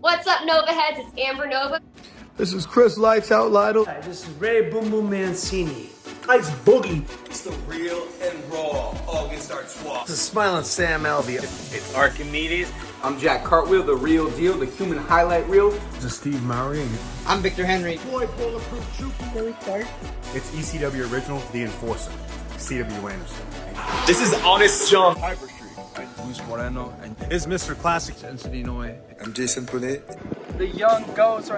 What's up, Nova Heads? It's Amber Nova. This is Chris Lights Out Lytle. Hi, this is Ray Boom Boom Mancini. Ice Boogie. It's the real and raw August Artois. This is Smiling Sam Alvey. It's Archimedes. I'm Jack Cartwheel, the real deal, the human highlight reel. This is Steve Murray. I'm Victor Henry. Boy, Bulletproof Troop. Billy Clark. It's ECW Original, The Enforcer, C.W. Anderson. This is Honest John. Hyper Street. Luis Moreno. And it's Mr. Classic. I'm Jason Punet. The young ghost.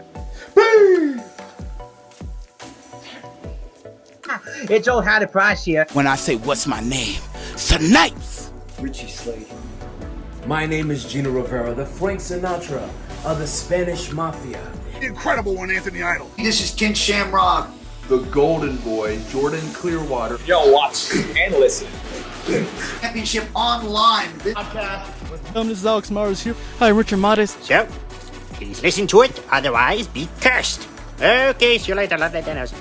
It's old Hattie Price here. When I say what's my name, Snipes. Richie Slade. My name is Gino Rivera, the Frank Sinatra of the Spanish Mafia. The incredible one, Anthony Idol. This is Ken Shamrock. The Golden Boy, Jordan Clearwater. Yo, watch and listen. Championship online. This is Alex Mars here. Hi, Richard Modest. So, please listen to it, otherwise be cursed. Okay, see you later, lovely dinners.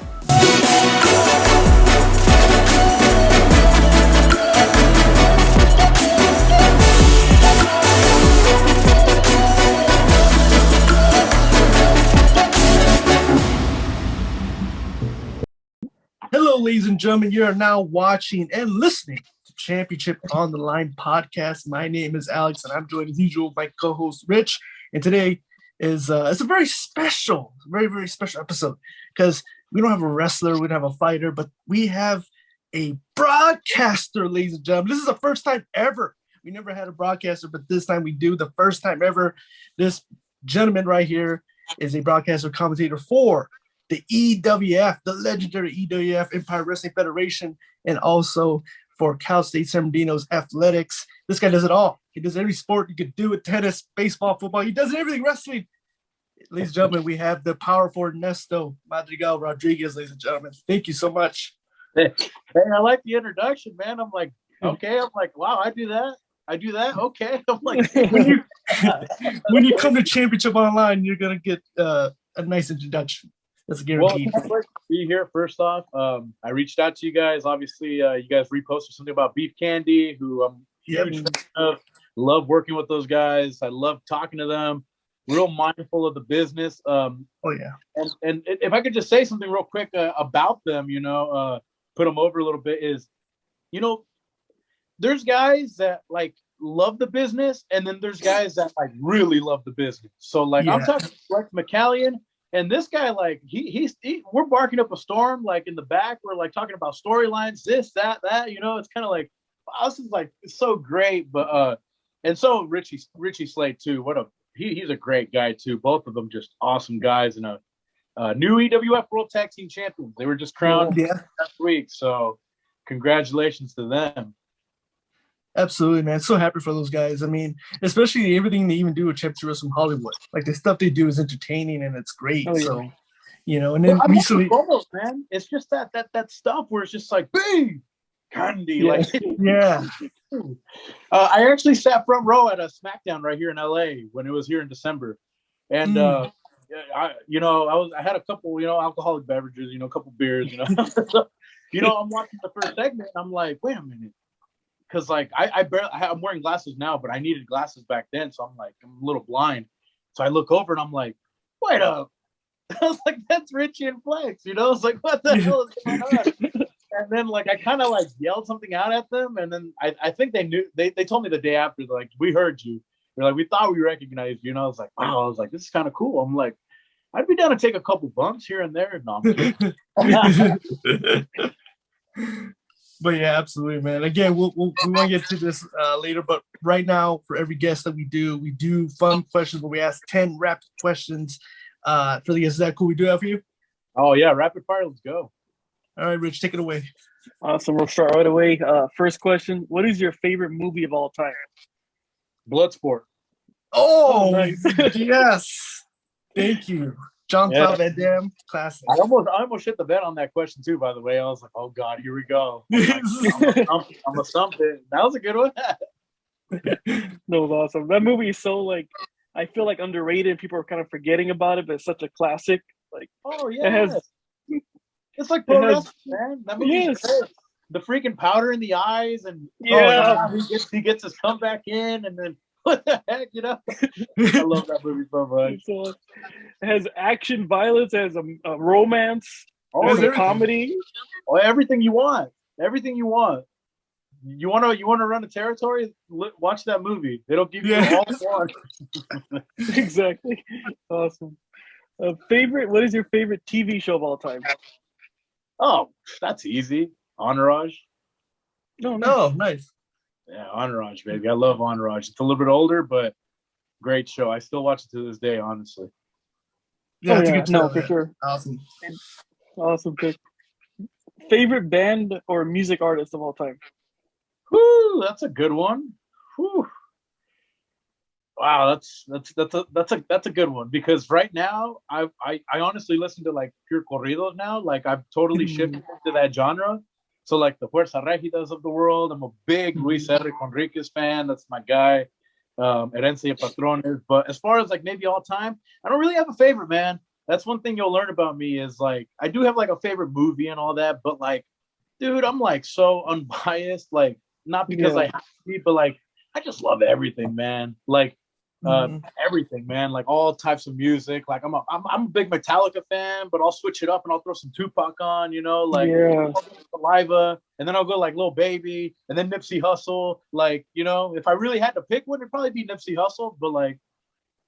Hello, ladies and gentlemen. You are now watching and listening to Championship on the Line podcast. My name is Alex, and I'm joined as usual by my co-host Rich. And today is it's a very special, very special episode because we don't have a wrestler, we don't have a fighter, but we have a broadcaster, ladies and gentlemen. This is the first time ever. We never had a broadcaster, but this time we do. The first time ever. This gentleman right here is a broadcaster commentator for the EWF, the legendary EWF, Empire Wrestling Federation, and also for Cal State San Bernardino's Athletics. This guy does it all. He does every sport you could do it: tennis, baseball, football. He does everything, wrestling. Ladies and gentlemen, we have the powerful Ernesto Madrigal Rodriguez, ladies and gentlemen. Thank you so much. Hey, I like the introduction, man. I'm like, okay. I'm like, wow, I do that. Okay. I'm like, when you come to Championship Online, you're going to get a nice introduction. That's a guarantee. Well, I'd like to be here. First off, I reached out to you guys. Obviously, you guys reposted something about Beef Candy, who I'm huge fan of. Love working with those guys. I love talking to them. Real mindful of the business. And if I could just say something real quick about them, put them over a little bit is, there's guys that like love the business, and then there's guys that like really love the business. So like I'm talking Rex McCallion. And this guy, like, we're barking up a storm, like, in the back. We're, like, talking about storylines, this, that. It's kind of like, wow, this is, like, it's so great. But, and so Richie Slade, too. He's a great guy, too. Both of them just awesome guys. And new EWF World Tag Team Champions. They were just crowned last week. So, congratulations to them. Absolutely, man. So happy for those guys. I mean, especially everything they even do with Championship Wrestling Hollywood. Like, the stuff they do is entertaining and it's great. Oh, yeah. So, and then recently, almost, man, it's just that stuff where it's just like, bang, candy. Yeah. Like, yeah. I actually sat front row at a SmackDown right here in LA when it was here in December, and I had a couple, alcoholic beverages, a couple beers, So, I'm watching the first segment. And I'm like, wait a minute. Because like I'm wearing glasses now, but I needed glasses back then, so I'm a little blind. So I look over and I'm like, wait up. I was like, that's Richie and Flex, I was like, what the hell is going on? And then like I kind of like yelled something out at them, and then I think they knew. They told me the day after, like, we heard you. They're like, we thought we recognized you. I was like, wow. I was like, this is kind of cool. I'm like, I'd be down to take a couple bumps here and there. No, I'm kidding. But yeah, absolutely, man. Again, we want to get to this later, but right now, for every guest that we do fun questions where we ask 10 rapid questions for the guests. Is that cool? We do that for you? Oh yeah, rapid fire. Let's go. All right, Rich, take it away. Awesome. We'll start right away. First question: what is your favorite movie of all time? Bloodsport. Oh, nice. Yes. Thank you. Jean-Claude Van Damme, classic. I almost hit the bet on that question too, by the way. I was like, oh God, here we go. I'm a stump it. That was a good one. That was awesome. That movie is so like, I feel like underrated. People are kind of forgetting about it, but it's such a classic. Like, oh yeah, it's like pro wrestling, man. That movie's great. The freaking powder in the eyes, and he gets his comeback in, and then what the heck, you know? I love that movie so much. So, it has action, violence, it has a romance, it has a comedy. Oh, everything you want. Everything you want. You want to run a territory? Watch that movie. It'll give you all you want. Exactly. Awesome. What is your favorite TV show of all time? Oh, that's easy. Entourage. No, nice. Yeah, Entourage, baby. I love Entourage. It's a little bit older, but great show. I still watch it to this day, honestly. Yeah, it's a good show. For sure. Awesome pick. Favorite band or music artist of all time? Whoo, that's a good one. Whew. Wow, that's a good one, because right now I honestly listen to like pure corridos now. Like I've totally shifted to that genre. So like the Fuerza Regidas of the world. I'm a big Luis R. Conriquez fan. That's my guy. Herencia y Patrones. But as far as like maybe all time, I don't really have a favorite, man. That's one thing you'll learn about me is like I do have like a favorite movie and all that, but like, dude, I'm like so unbiased. Like not because I have to be, but like I just love everything, man. Like everything, man. Like all types of music. Like I'm a big Metallica fan, but I'll switch it up and I'll throw some Tupac on, you know, like Saliva, and then I'll go like Lil Baby, and then Nipsey Hussle. Like, you know, if I really had to pick one, it'd probably be Nipsey Hussle. But like,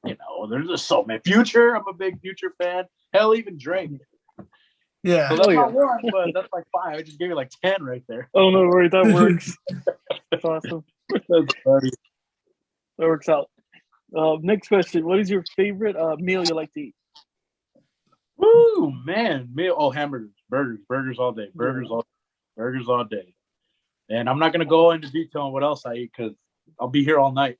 you know, there's just so many. Future, I'm a big Future fan. Hell, even Drake. Yeah. So that's not one, but that's like 5. I just gave you like 10 right there. Oh no, worry, that works. That's awesome. That's funny. That works out. Next question. What is your favorite meal you like to eat? Woo, man. Meal. Oh, hamburgers, burgers all day. Burgers all day. And I'm not going to go into detail on what else I eat because I'll be here all night.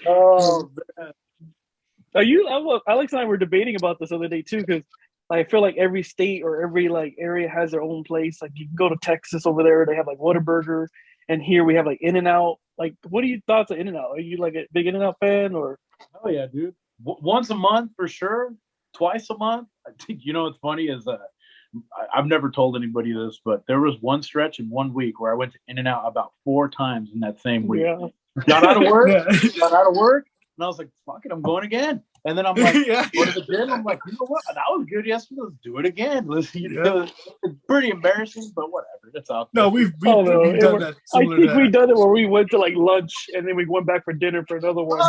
Oh, man. Alex and I were debating about this the other day too, because I feel like every state or every like area has their own place. Like you can go to Texas over there, they have like Whataburger, and here we have like In-N-Out. Like, what are your thoughts of In-N-Out? Are you like a big In-N-Out fan or? Oh yeah, dude. Once a month for sure. Twice a month. I think, you know what's funny is I've never told anybody this, but there was one stretch in 1 week where I went to In-N-Out about 4 times in that same week. Yeah. Got out of work, and I was like, fuck it, I'm going again. And then I'm like, go to the gym. I'm like, you know what? That was good yesterday. Let's do it again. It's pretty embarrassing, but whatever. It's out there. No, we've done that. I think we done it where we went to like lunch and then we went back for dinner for another one.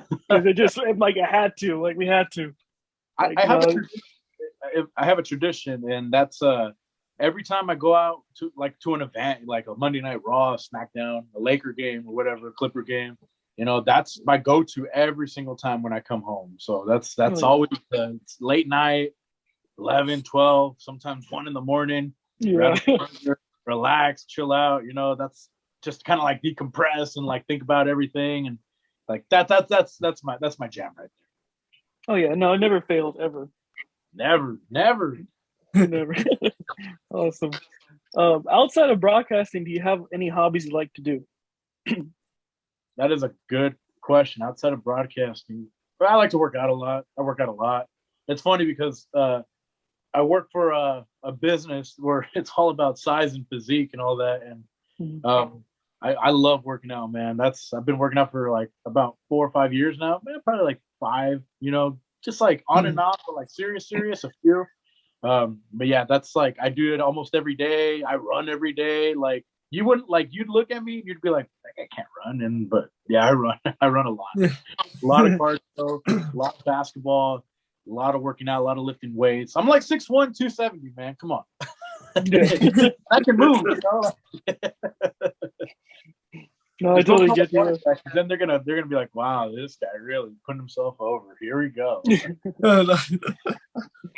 Because it just like I had to. Like we had to. Like, I have a tradition, and that's every time I go out to an event, like a Monday Night Raw, SmackDown, a Laker game or whatever, a Clipper game. You know, that's my go-to every single time when I come home. So that's always it's late night, 11, 12, sometimes 1 in the morning. Yeah. Relax, chill out. You know, that's just kind of like decompress and like think about everything, and like that's my jam right there. Oh yeah, no, it never fails ever. Never. Never. Awesome. Outside of broadcasting, do you have any hobbies you like to do? That is a good question. Outside of broadcasting, but I like to work out a lot. It's funny because I work for a business where it's all about size and physique and all that, and I love working out, man. I've been working out for like about 4 or 5 years now, man. Probably like 5, you know, just like on and off, but like serious a few. But yeah, that's like I do it almost every day. I run every day. Like you wouldn't like you'd look at me and you'd be like, I can't run, but yeah, I run. I run a lot. A lot of cardio, a lot of basketball, a lot of working out, a lot of lifting weights. I'm like 6'1", 270, man. Come on. I can move, you know? No, I totally get you. Then they're gonna be like, wow, this guy really putting himself over. Here we go. It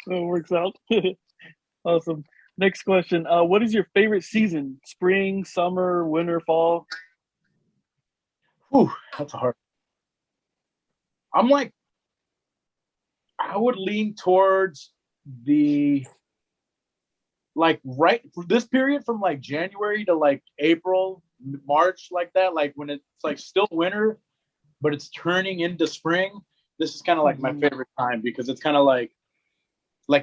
works out. Awesome. Next question. What is your favorite season? Spring, summer, winter, fall? Whew, that's a hard. I'm like, I would lean towards the like right for this period from like January to like April, March, like that, like when it's like still winter, but it's turning into spring. This is kind of like my favorite time because it's kind of like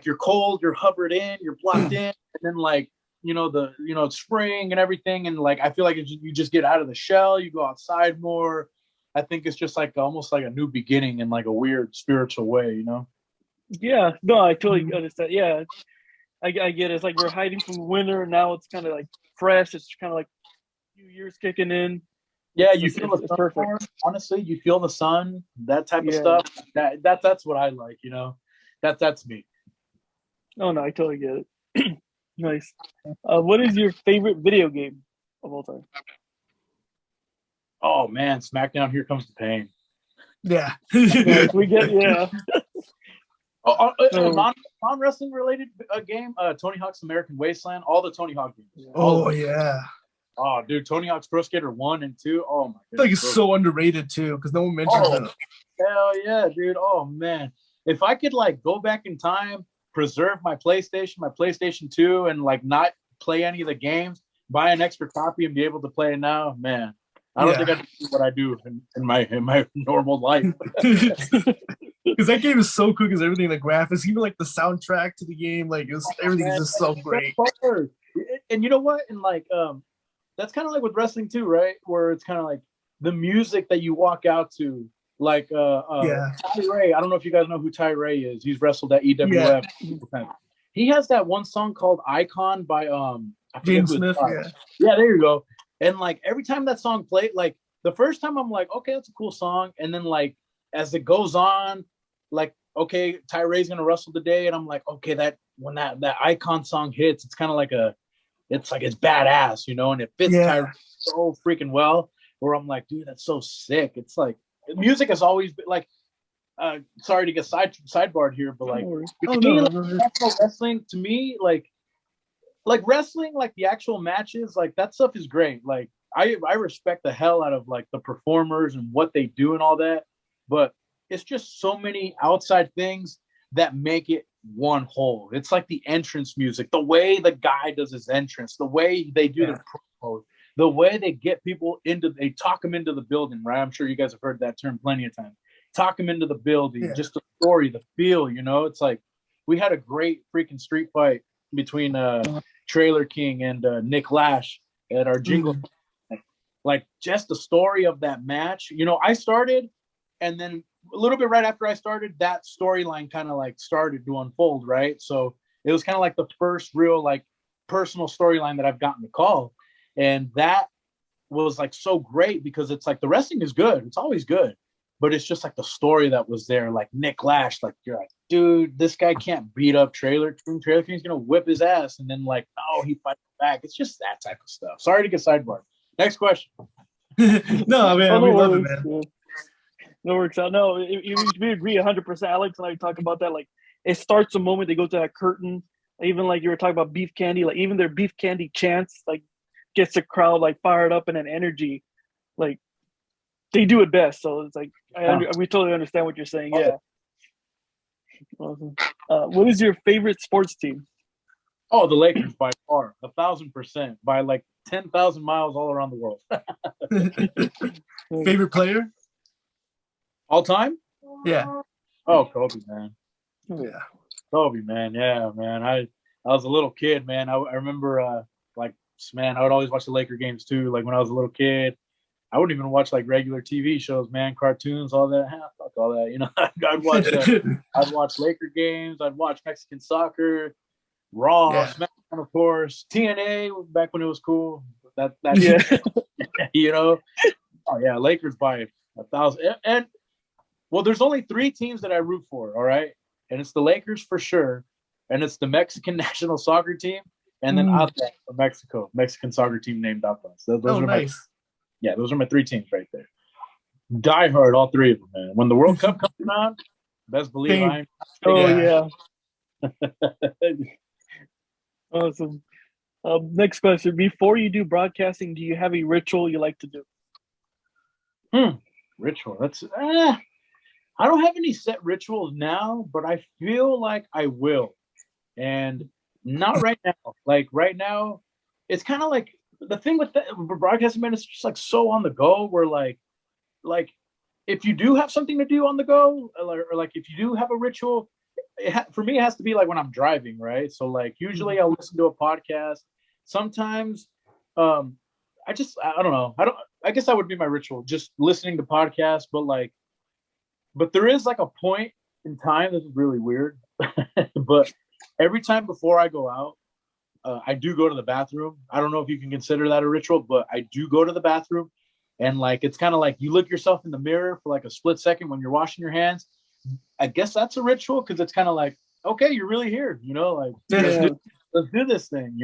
you're cold, you're hovered in, you're blocked in, and then like it's spring and everything, and like I feel like you just get out of the shell, you go outside more. I think it's just like almost like a new beginning in like a weird spiritual way, you know? Yeah, no, I totally understand. Yeah, I get it. It's like we're hiding from winter, and now it's kind of like fresh. It's kind of like New Year's kicking in. Yeah, you feel the sun more. Honestly, you feel the sun, that type of stuff. That's what I like, you know? That's me. Oh, no, I totally get it. Nice. What is your favorite video game of all time? Oh man, SmackDown! Here Comes the Pain. Yeah, we get non-wrestling related game. Tony Hawk's American Wasteland. All the Tony Hawk games. Oh yeah. Oh, dude, Tony Hawk's Pro Skater 1 and 2. Oh my goodness. I think it's so underrated too, because no one mentions it. Hell yeah, dude. Oh man, if I could like go back in time, preserve my PlayStation 2, and like not play any of the games, buy an extra copy and be able to play it now, man. I don't think I do what I do in my normal life. Because that game is so cool. Because everything, the graphics, even like the soundtrack to the game, like everything is just so great. And you know what? And like that's kind of like with wrestling too, right? Where it's kind of like the music that you walk out to. Like Ty Ray. I don't know if you guys know who Ty Ray is. He's wrestled at EWF. Yeah. He has that one song called "Icon" by James Smith. Yeah, there you go. And like every time that song played, like the first time I'm like, okay, that's a cool song. And then like as it goes on, like, okay, Ty Ray's gonna wrestle today, and I'm like, okay, when that Icon song hits, it's kind of like it's badass, you know, and it fits Ty Ray so freaking well. Where I'm like, dude, that's so sick. It's like music has always been like. Sorry to get sidebarred here, but like, wrestling to me, like wrestling, like the actual matches, like that stuff is great. Like I respect the hell out of like the performers and what they do and all that, but it's just so many outside things that make it one whole. It's like the entrance music, the way the guy does his entrance, the way they do the promo, the way they get people they talk them into the building, right? I'm sure you guys have heard that term plenty of times. Talk them into the building, just the story, the feel, you know? It's like we had a great freaking street fight between Trailer King and Nick Lash at our jingle. Like just the story of that match, you know, I started, and then a little bit right after I started, that storyline kind of like started to unfold, right? So it was kind of like the first real like personal storyline that I've gotten to call, and that was like so great because it's like the wrestling is good, it's always good, but it's just like the story that was there, like Nick Lash, like you're like, dude, this guy can't beat up Trailer King. Trailer King's gonna whip his ass, and then like, oh, he fights back. It's just that type of stuff. Sorry to get sidebarred. Next question. No, man, we love it, man. No works out. No, we agree 100%. Alex and I talk about that. Like, it starts the moment they go to that curtain. Even like you were talking about beef candy, like even their beef candy chants, like gets the crowd like fired up and an energy. Like they do it best. So it's like we totally understand what you're saying. Yeah. Awesome. What is your favorite sports team? Oh, the Lakers by far, 1,000%, by like 10,000 miles all around the world. Favorite player? All time? Yeah. Oh, Kobe, man. Yeah. Kobe, man. Yeah, man. I was a little kid, man. I remember, like, man, I would always watch the Laker games too. Like when I was a little kid, I wouldn't even watch like regular TV shows, man, cartoons, all that. Fuck all that, you know. I'd watch Laker games. I'd watch Mexican soccer, Raw, SmackDown, of course, TNA back when it was cool. That you know. Oh yeah, Lakers by 1,000. And well, there's only 3 teams that I root for. All right, and it's the Lakers for sure, and it's the Mexican national soccer team, and then Atlas from Mexico, Mexican soccer team named Atlas. Those are nice. Those are my 3 teams right there. Die hard, all 3 of them, man. When the World Cup comes around, best believe I'm. Oh yeah. Awesome. Next question. Before you do broadcasting, do you have a ritual you like to do? Ritual. That's I don't have any set rituals now, but I feel like I will. And not right now. Like right now, it's kind of like the thing with broadcasting, man, it's just like so on the go. Where like if you do have something to do on the go, or like if you do have a ritual, for me, it has to be like when I'm driving, right? So like usually I'll listen to a podcast, sometimes I don't know. I guess that would be my ritual, just listening to podcasts, but there is like a point in time. This is really weird, but every time before I go out, I do go to the bathroom. I don't know if you can consider that a ritual, but I do go to the bathroom, and like it's kind of like you look yourself in the mirror for like a split second when you're washing your hands. I guess that's a ritual because it's kind of like, okay, you're really here, like let's do this thing,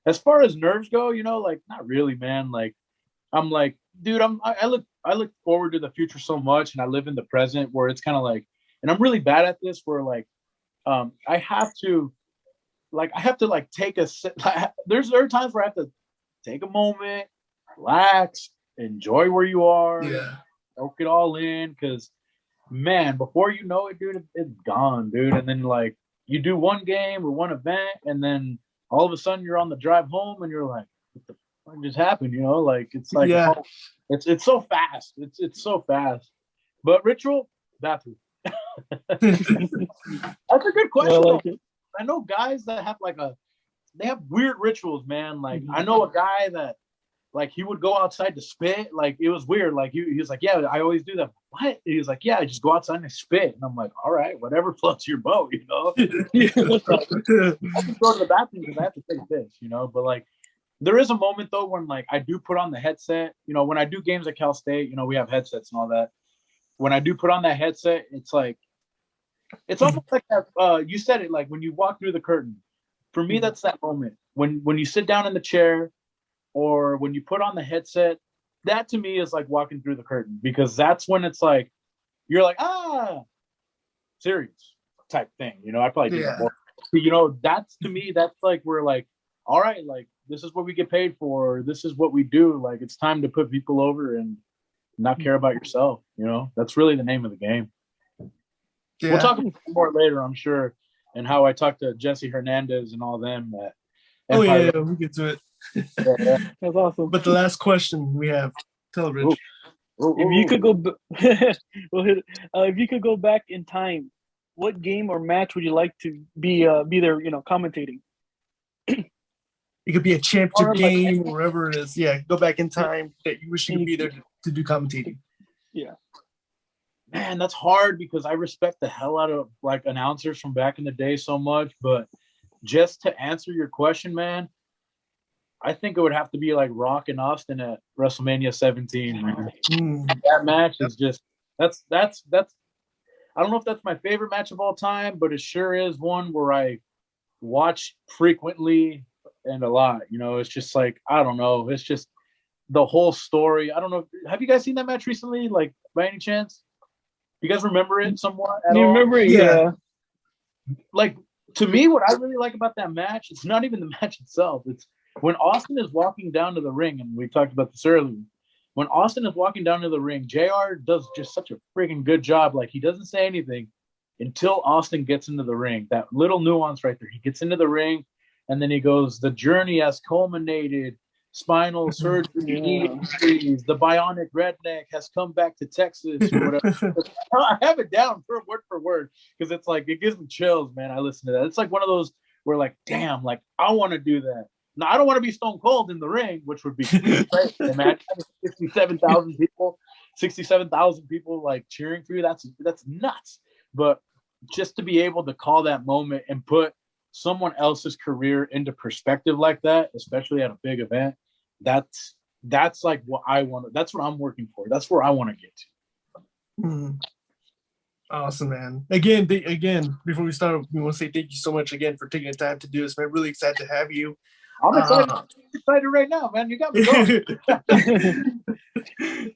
As far as nerves go, like not really, man. Like I'm like, dude, I look forward to the future so much, and I live in the present where it's kind of like, and I'm really bad at this where like I have to take there are times where I have to take a moment, relax, enjoy where you are, soak it all in, because man, before you know it, dude, it's gone, dude. And then like you do one game or one event, and then all of a sudden you're on the drive home and you're like, what the fuck just happened? Like it's like it's so fast. It's so fast. But ritual, bathroom. That's a good question. I know guys that have they have weird rituals, man. Like I know a guy that like he would go outside to spit. Like it was weird. Like he was like, yeah, I always do that. What? He was like, yeah, I just go outside and spit. And I'm like, all right, whatever floats your boat, I have to go to the bathroom because I have to take this, But like there is a moment though when like I do put on the headset. When I do games at Cal State, we have headsets and all that. When I do put on that headset, it's like it's almost like that. You said it, like when you walk through the curtain. For me, that's that moment when you sit down in the chair, or when you put on the headset. That to me is like walking through the curtain, because that's when it's like you're like serious type thing. I probably do that more. That's to me. That's like we're like, all right, like this is what we get paid for. This is what we do. Like it's time to put people over and not care about yourself. That's really the name of the game. We'll talk about more later, I'm sure, and how I talked to Jesse Hernandez and all them. We'll get to it. That's awesome. But the last question we have, tell Rich. If you could go, we'll hit it. If you could go back in time, what game or match would you like to be there? Commentating. It could be a championship game, or wherever it is. Yeah, go back in time that you wish you could be there to do commentating. Yeah. Man, that's hard because I respect the hell out of like announcers from back in the day so much. But just to answer your question, man, I think it would have to be like Rock and Austin at WrestleMania 17. Man. That match is just that's. I don't know if that's my favorite match of all time, but it sure is one where I watch frequently and a lot. It's just like I don't know. It's just the whole story. I don't know. Have you guys seen that match recently? Like by any chance? You guys remember it somewhat? Remember it? Yeah. Like to me, what I really like about that match, it's not even the match itself. It's when Austin is walking down to the ring, and we talked about this earlier. When Austin is walking down to the ring, JR does just such a freaking good job. Like he doesn't say anything until Austin gets into the ring. That little nuance right there. He gets into the ring, and then he goes, "The journey has culminated. Spinal surgery, the bionic redneck has come back to Texas," or whatever. I have it down for word because it's like it gives me chills, man. I listen to that. It's like one of those where like, damn, like I want to do that. Now I don't want to be Stone Cold in the ring, which would be great. Imagine 67,000 people like cheering for you. That's nuts. But just to be able to call that moment and put someone else's career into perspective like that, especially at a big event, that's like what I want. That's what I'm working for. That's where I want to get to. Awesome, man. Again, before we start, we want to say thank you so much again for taking the time to do this, man. Really excited to have you. I'm excited right now, man. You got me going.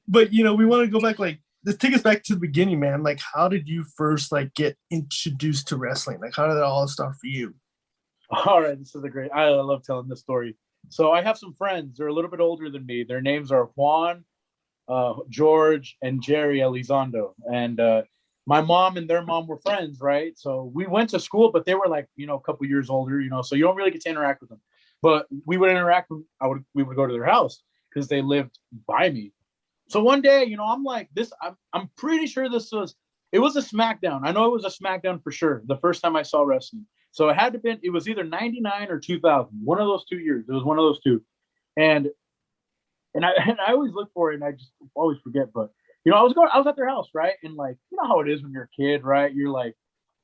But we want to go back, like, let's take us back to the beginning, man. Like, how did you first like get introduced to wrestling? Like, how did it all start for you? All right, this is I love telling this story. So I have some friends. They're a little bit older than me. Their names are Juan, George, and Jerry Elizondo. And my mom and their mom were friends, right? So we went to school, but they were like, a couple years older, so you don't really get to interact with them. But we would interact. We would go to their house because they lived by me. So one day, I'm like this. I'm pretty sure it was a SmackDown. I know it was a SmackDown for sure. The first time I saw wrestling, So it was either 99 or 2000, one of those 2 years. It was one of those two. And I always look for it and I just always forget. But, I was at their house, right? And like, you know how it is when you're a kid, right? You're like,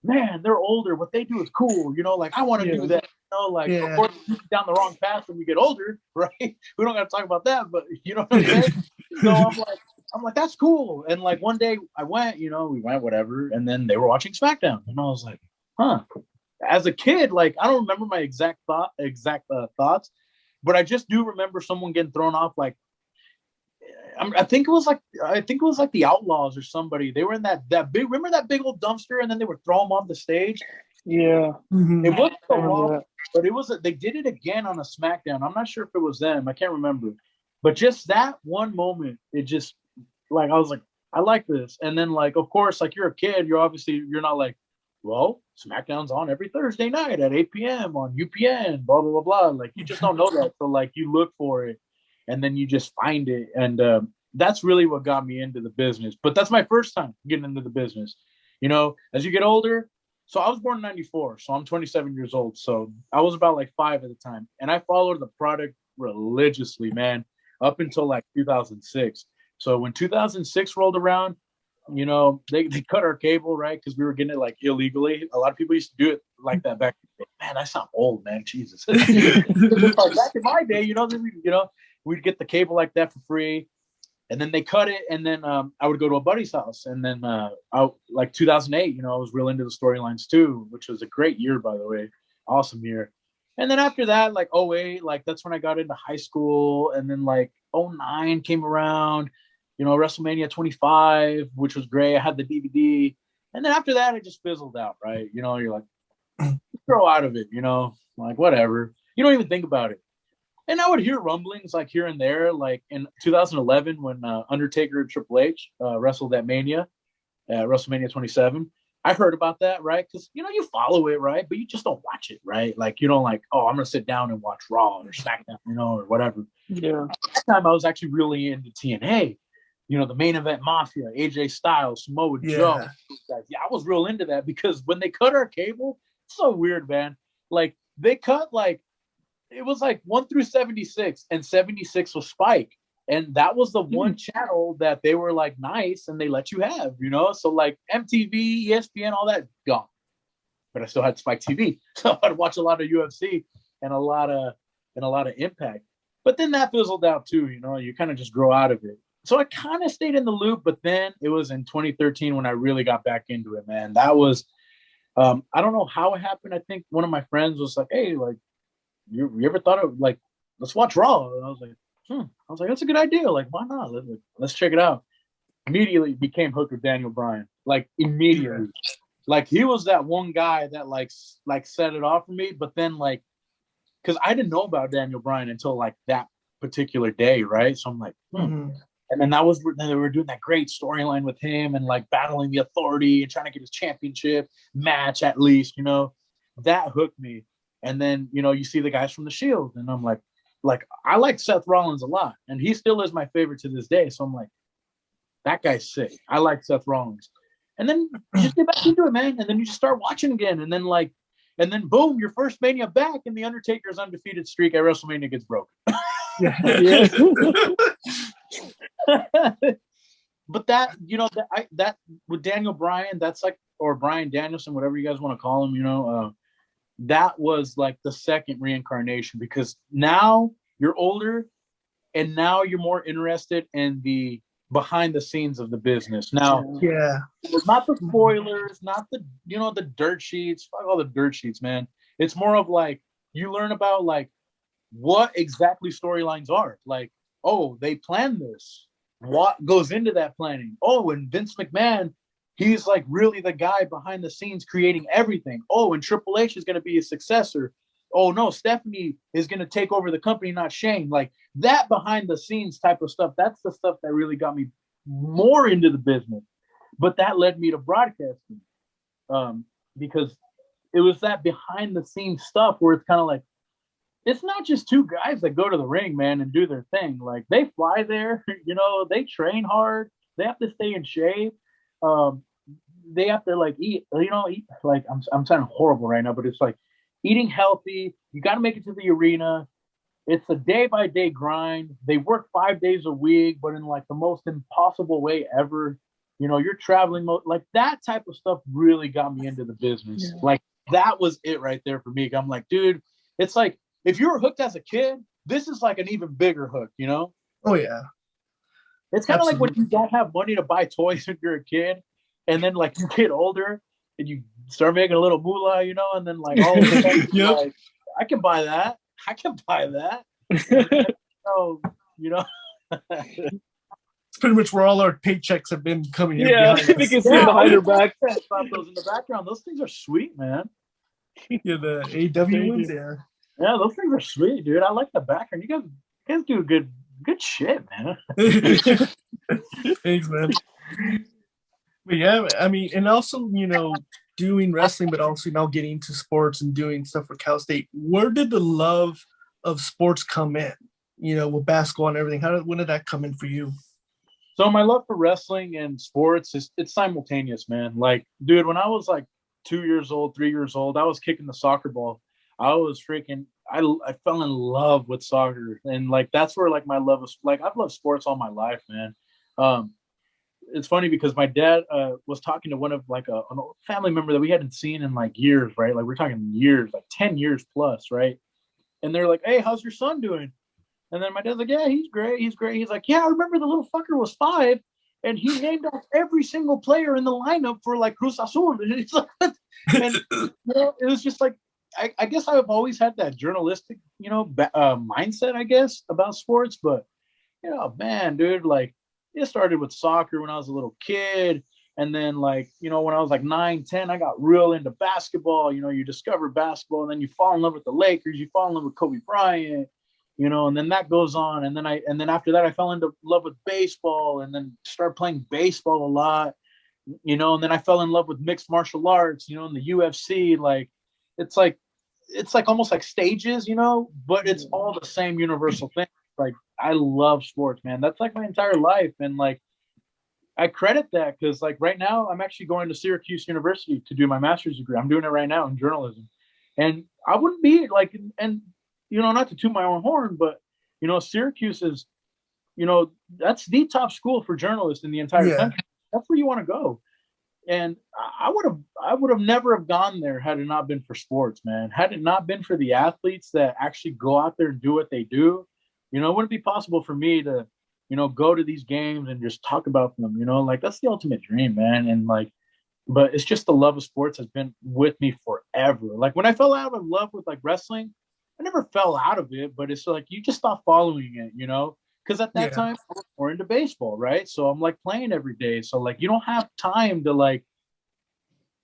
man, they're older. What they do is cool. Like I want to do that. Of course, down the wrong path when we get older, right? We don't got to talk about that, but you know what I'm saying? So I'm like, that's cool. And like one day I went, we went, whatever. And then they were watching SmackDown. And I was like, huh. As a kid, like, I don't remember my exact thoughts, but I just do remember someone getting thrown off. Like, I think it was like the Outlaws or somebody. They were in that big, remember that big old dumpster, and then they would throw them off the stage. Yeah, it wasn't so long, but they did it again on a SmackDown. I'm not sure if it was them. I can't remember, but just that one moment, it just like I was like, I like this. And then like, of course, like you're a kid, you're not like, well, SmackDown's on every Thursday night at 8 p.m. on UPN, blah, blah, blah, blah. Like, you just don't know that. So, like, you look for it, and then you just find it. And that's really what got me into the business. But that's my first time getting into the business. As you get older, so I was born in 94, so I'm 27 years old. So I was about, like, 5 at the time. And I followed the product religiously, man, up until, like, 2006. So when 2006 rolled around, they cut our cable, right? Because we were getting it like illegally. A lot of people used to do it like that back. Man, I sound old, man. Jesus. Back in my day, we'd get the cable like that for free, and then they cut it, and then I would go to a buddy's house, and then like 2008, I was real into the storylines too, which was a great year, by the way, awesome year. And then after that, like 08, like that's when I got into high school, and then like 09 came around. WrestleMania 25, which was great. I had the DVD. And then after that, it just fizzled out, right? You're like, throw out of it, like whatever. You don't even think about it. And I would hear rumblings like here and there, like in 2011 when Undertaker and Triple H wrestled at Mania, WrestleMania 27. I heard about that, right? Because, you follow it, right? But you just don't watch it, right? Like, you don't like, oh, I'm going to sit down and watch Raw or SmackDown, or whatever. Yeah. That time I was actually really into TNA. The main event Mafia, AJ Styles, Samoa Joe. Yeah, I was real into that because when they cut our cable, it's so weird, man. Like they cut like it was like 1 through 76, and 76 was Spike, and that was the one channel that they were like nice and they let you have, So like MTV, ESPN, all that gone, but I still had Spike TV, so I'd watch a lot of UFC and a lot of Impact. But then that fizzled out too, You kind of just grow out of it. So I kind of stayed in the loop, but then it was in 2013 when I really got back into it, man. That was, I don't know how it happened. I think one of my friends was like, hey, like, you ever thought of, like, let's watch Raw? And I was like, that's a good idea. Like, why not? Let's check it out. Immediately became hooked with Daniel Bryan. Like, immediately. Like, he was that one guy that, like set it off for me. But then, like, because I didn't know about Daniel Bryan until, like, that particular day, right? So I'm like, And then they were doing that great storyline with him and like battling the Authority and trying to get his championship match at least, that hooked me. And then, you see the guys from the Shield, and I'm like I like Seth Rollins a lot, and he still is my favorite to this day. So I'm like, that guy's sick. I like Seth Rollins. And then you just get back into it, man. And then you just start watching again. And then boom, your first Mania back, and the Undertaker's undefeated streak at WrestleMania gets broken. Yeah. But that, that with Daniel Bryan, that's like, or Bryan Danielson, whatever you guys want to call him, that was like the second reincarnation, because now you're older and now you're more interested in the behind the scenes of the business. Now, not the spoilers, not the, the dirt sheets, fuck all the dirt sheets, man. It's more of like, you learn about like what exactly storylines are. Like, oh, they planned this. What goes into that planning? Oh, and Vince McMahon, he's like really the guy behind the scenes creating everything. Oh, and Triple H is going to be his successor. Oh, no, Stephanie is going to take over the company, not Shane. Like that behind the scenes type of stuff. That's the stuff that really got me more into the business. But that led me to broadcasting because it was that behind the scenes stuff where it's kind of like, it's not just two guys that go to the ring, man, and do their thing. Like they fly there, they train hard. They have to stay in shape. they have to like eat like I'm sounding horrible right now, but it's like eating healthy. You got to make it to the arena. It's a day by day grind. They work 5 days a week, but in like the most impossible way ever. You're traveling like that type of stuff really got me into the business. Yeah. Like that was it right there for me. I'm like, dude, it's like if you were hooked as a kid, this is like an even bigger hook, Oh yeah. It's kind of like when you don't have money to buy toys when you're a kid, and then like you get older and you start making a little moolah, and then like all of a sudden, yep. Like, I can buy that. So, It's pretty much where all our paychecks have been coming in. Yeah, we can see behind her back. Those in the background. Those things are sweet, man. Yeah, the AW ones, yeah. Yeah, those things are sweet, dude. I like the background. You guys do good shit, man. Thanks, man. But yeah, I mean, and also, doing wrestling, but also now getting into sports and doing stuff for Cal State. Where did the love of sports come in? With basketball and everything. When did that come in for you? So my love for wrestling and sports it's simultaneous, man. Like, dude, when I was like 2 years old, 3 years old, I was kicking the soccer ball. I fell in love with soccer, and like that's where like my love is. Like I've loved sports all my life, man. It's funny because my dad was talking to one of like an old family member that we hadn't seen in like years, right? Like we're talking years, like 10 years plus, right? And they're like, "Hey, how's your son doing?" And then my dad's like, "Yeah, he's great. He's great." He's like, "Yeah, I remember the little fucker was 5 and he named off every single player in the lineup for like Cruz Azul." And it's like, and it was just like, I guess I've always had that journalistic, mindset, I guess, about sports. But, man, dude, like it started with soccer when I was a little kid. And then like, when I was like 9, 10, I got real into basketball. You discover basketball and then you fall in love with the Lakers. You fall in love with Kobe Bryant, and then that goes on. And then after that, I fell into love with baseball and then started playing baseball a lot, and then I fell in love with mixed martial arts, in the UFC. Like, it's like almost like stages, but it's all the same universal thing. Like, I love sports, man. That's like my entire life. And like, I credit that because like right now I'm actually going to Syracuse University to do my master's degree. I'm doing it right now in journalism. And I wouldn't be like, and not to toot my own horn, but Syracuse is, that's the top school for journalists in the entire country. That's where you want to go. And I would have never have gone there had it not been for sports, man. Had it not been for the athletes that actually go out there and do what they do, it wouldn't be possible for me to, go to these games and just talk about them, like that's the ultimate dream, man. And like, but it's just the love of sports has been with me forever. Like when I fell out of love with like wrestling, I never fell out of it, but it's like, you just stop following it, because at that time I was more into baseball, right? So I'm like playing every day. So like, you don't have time to like,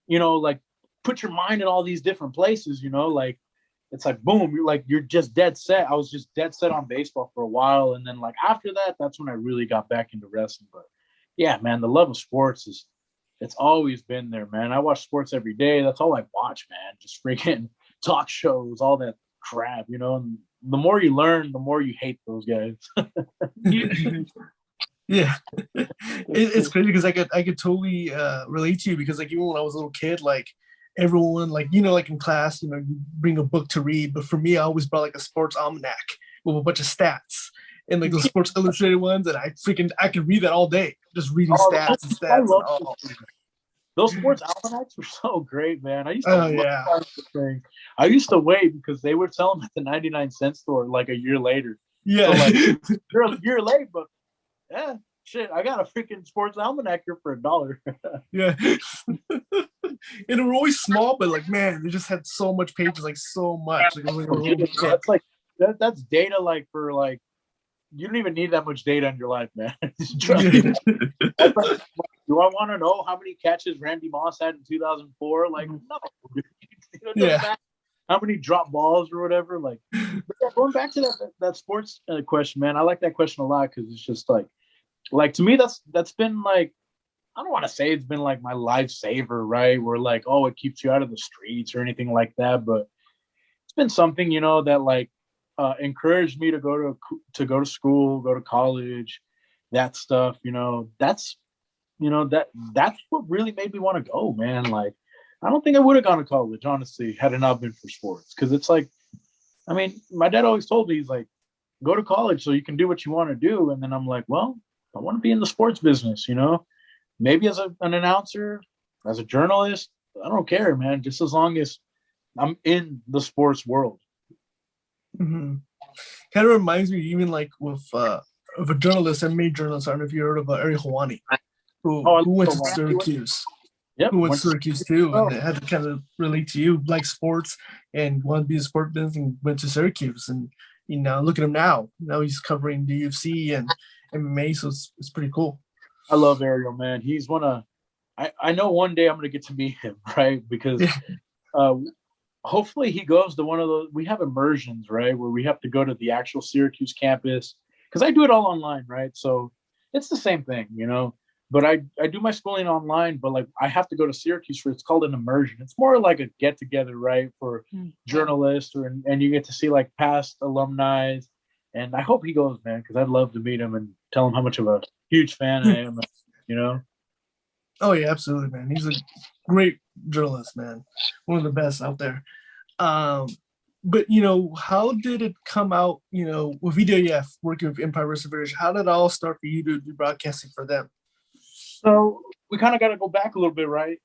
like put your mind in all these different places, like, it's like, boom, you're just dead set. I was just dead set on baseball for a while. And then like after that, that's when I really got back into wrestling. But yeah, man, the love of sports it's always been there, man. I watch sports every day. That's all I watch, man. Just freaking talk shows, all that crap, and the more you learn, the more you hate those guys. Yeah. It's crazy because I could totally relate to you because like even when I was a little kid, like everyone, like, like in class, you bring a book to read. But for me, I always brought like a sports almanac with a bunch of stats and like the Sports Illustrated ones. And I could read that all day, just reading stats and stats. I love those sports almanacs were so great, man. I used to I used to wait because they would sell them at the 99-cent store like a year later. Yeah. So, like, you're a year late, but yeah, shit, I got a freaking sports almanac here for $1. Yeah. And they were always small, but like, man, they just had so much pages, like so much. Like, that's like that's data like for like you don't even need that much data in your life, man. That's like, do I want to know how many catches Randy Moss had in 2004? Like, no. Yeah. How many drop balls or whatever? Like, going back to that sports question, man. I like that question a lot because it's just like to me that's been like, I don't want to say it's been like my lifesaver, right? Where like, oh, it keeps you out of the streets or anything like that, but it's been something, that like encouraged me to go to school, go to college, that stuff, that's what really made me want to go, man. Like, I don't think I would have gone to college, honestly, had it not been for sports. Because it's like, I mean, my dad always told me, he's like, go to college so you can do what you want to do. And then I'm like, well, I want to be in the sports business, maybe as an announcer, as a journalist. I don't care, man. Just as long as I'm in the sports world. Mm-hmm. Kind of reminds me, even like with of a journalist, a major journalist. I don't know if you heard of Ariel Hawani, who went to Syracuse. Yep, who went to Syracuse too, and it had to kind of relate to you, like sports, and wanted to be a sport business, and went to Syracuse. And look at him now. Now he's covering the UFC and MMA, so it's pretty cool. I love Ariel, man. He's I know one day I'm going to get to meet him, right? Because hopefully he goes to one of those. We have immersions, right, where we have to go to the actual Syracuse campus. Because I do it all online, right? So it's the same thing, But I do my schooling online, but like I have to go to Syracuse for, it's called an immersion. It's more like a get together, right, for journalists, and you get to see like past alumni. And I hope he goes, man, because I'd love to meet him and tell him how much of a huge fan I am, Oh yeah, absolutely, man. He's a great journalist, man. One of the best out there. But how did it come out? With VWF working with Empire Reservation, how did it all start for you to do broadcasting for them? So we kind of got to go back a little bit, right?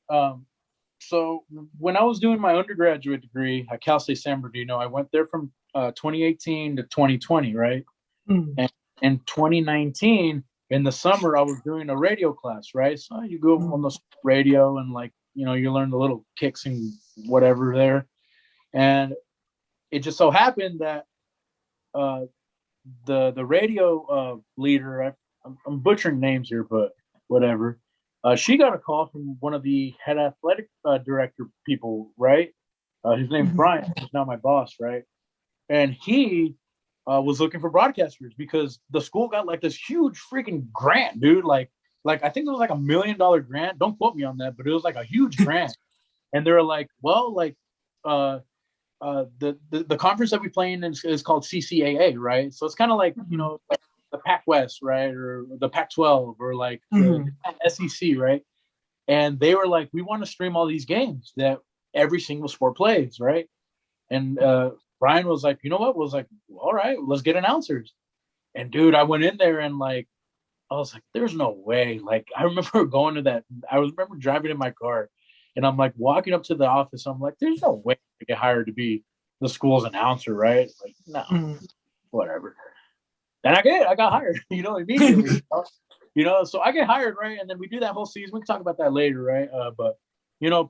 So when I was doing my undergraduate degree at Cal State San Bernardino, I went there from 2018 to 2020, right? And in 2019, in the summer, I was doing a radio class, right? So you go on the radio and you learn the little kicks and whatever there. And it just so happened that the radio leader, I'm butchering names here, but whatever. She got a call from one of the head athletic director people, right? His name's Brian. He's now my boss, right? And he was looking for broadcasters because the school got like this huge freaking grant, dude. Like I think it was like $1 million grant. Don't quote me on that, but it was like a huge grant. And they were like, well, like the conference that we play in is called CCAA, right? So it's kind of like like the Pac West, right, or the Pac-12, or like the SEC, right? And they were like, we want to stream all these games that every single sport plays, right? And Brian was like, you know what? Was like, all right, let's get announcers. And dude, I went in there and I was like, there's no way. Like, I remember going to that. I remember driving in my car, and I'm like walking up to the office. I'm like, there's no way I get hired to be the school's announcer, right? Like, no, whatever. And I got hired, immediately. So I get hired, right? And then we do that whole season. We can talk about that later, right? But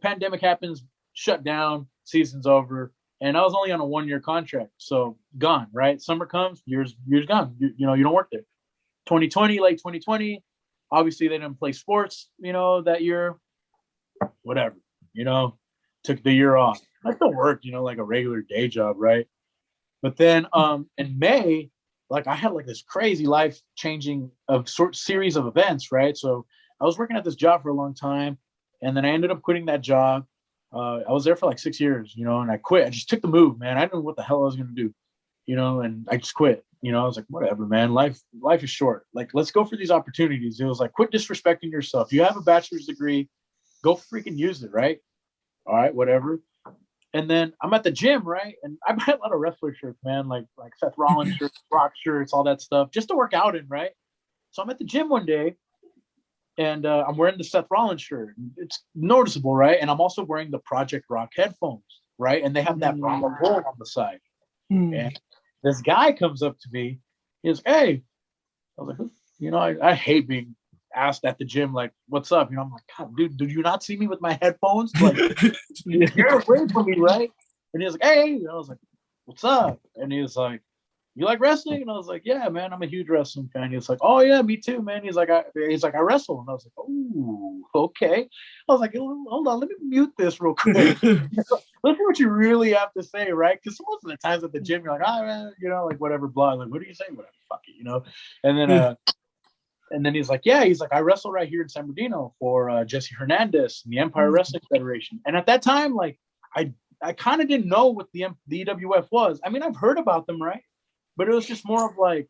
pandemic happens, shut down, season's over. And I was only on a 1-year contract, so gone, right? Summer comes, year's gone. You don't work there. 2020, late 2020, obviously they didn't play sports, that year. Whatever, took the year off. I still worked, like a regular day job, right? But then in May, like I had like this crazy life-changing series of events, right? So I was working at this job for a long time, and then I ended up quitting that job. I was there for like 6 years, and I quit. I just took the move, man. I didn't know what the hell I was going to do, and I just quit. I was like, whatever, man. Life is short. Like, let's go for these opportunities. It was like, quit disrespecting yourself. You have a bachelor's degree, go freaking use it, right? All right, whatever. And then I'm at the gym, right? And I buy a lot of wrestler shirts, man, like Seth Rollins shirts, Rock shirts, all that stuff, just to work out in, right? So I'm at the gym one day, and I'm wearing the Seth Rollins shirt. It's noticeable, right? And I'm also wearing the Project Rock headphones, right? And they have that logo on the side. And this guy comes up to me. He goes, hey. I was like, I hate being asked at the gym, like, what's up? I'm like, God, dude, did you not see me with my headphones? Like, you're away from me, right? And he was like, hey. And I was like, what's up? And he was like, you like wrestling? And I was like, yeah, man, I'm a huge wrestling fan. He was like, oh yeah, me too, man. He's like, I wrestle. And I was like, oh, okay. I was like, hold on, let me mute this real quick. Let's see what you really have to say, right? Because most of the times at the gym, you're like, man, like whatever, blah. Like, what are you saying? Whatever, fuck it, And then he's like, yeah, I wrestle right here in San Bernardino for Jesse Hernandez and the Empire Wrestling Federation. And at that time, like, I kind of didn't know what the EWF was. I mean, I've heard about them, right? But it was just more of like,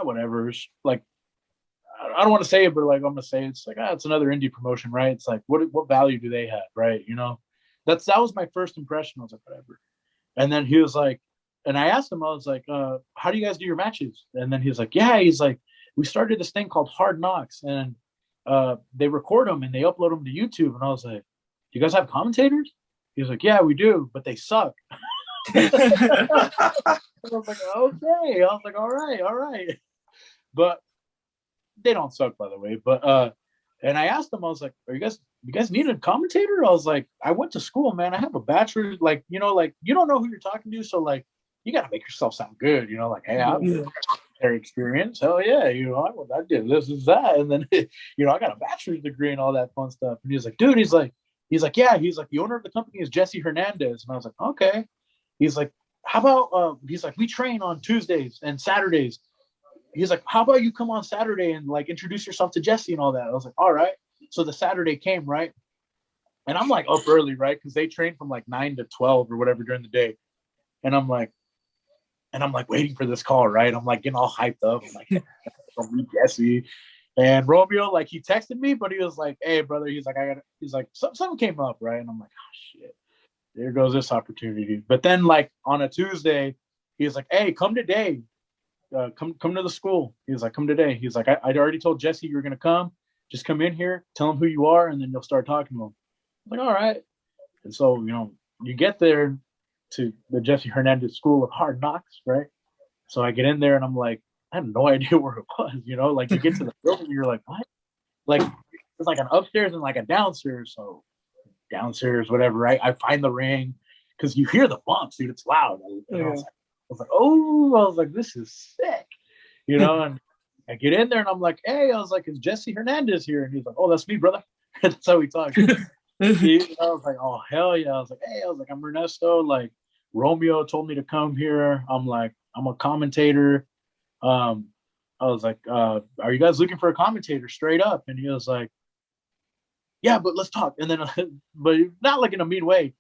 whatever. Like, I don't want to say it, but like I'm gonna say it. It's like it's another indie promotion, right? It's like what value do they have, right? You know, that was my first impression. I was like, whatever. And then he was like, and I asked him, I was like, how do you guys do your matches? And then he was like, yeah, he's like, we started this thing called Hard Knocks, and they record them and they upload them to YouTube. And I was like, do you guys have commentators? He was like, yeah, we do, but they suck. I was like, okay. I was like, all right. But they don't suck, by the way. But and I asked them, I was like, you guys need a commentator? I was like, I went to school, man. I have a bachelor's, like, you know, like you don't know who you're talking to, so like you gotta make yourself sound good, you know, like, hey, I've their experience. Hell yeah, you know, I did this is that, and then you know, I got a bachelor's degree and all that fun stuff. And he was like, dude, he's like, yeah, he's like, the owner of the company is Jesse Hernandez. And I was like, okay. He's like, how about he's like, we train on Tuesdays and Saturdays. He's like, how about you come on Saturday and like introduce yourself to Jesse and all that? I was like, all right. So the Saturday came, right? And I'm like up early, right? Because they train from like 9 to 12 or whatever during the day. And I'm like waiting for this call, right? I'm like getting all hyped up. I'm like, I'll meet Jesse. And Romeo, like, he texted me, but he was like, hey, brother, he's like, something came up, right? And I'm like, oh shit, there goes this opportunity. But then like on a Tuesday, he was like, hey, come today. Come to the school. He was like, come today. He's like, I already told Jesse you're gonna come. Just come in here, tell him who you are, and then you'll start talking to him. I'm like, all right. And so, you know, you get there to the Jesse Hernandez School of Hard Knocks, right? So I get in there and I'm like, I have no idea where it was, you know, like you get to the building and you're like, what? Like it's like an upstairs and like a downstairs. So downstairs, whatever, right? I find the ring because you hear the bumps, dude. It's loud. I was like, this is sick, you know. And I get in there and I'm like, hey, I was like, is Jesse Hernandez here? And he's like, oh, that's me, brother. That's how we talk. I was like, oh hell yeah. I was like, hey, I'm Ernesto. Like Romeo told me to come here. I'm like, I'm a commentator. I was like, are you guys looking for a commentator straight up? And he was like, yeah, but let's talk. And then, but not like in a mean way.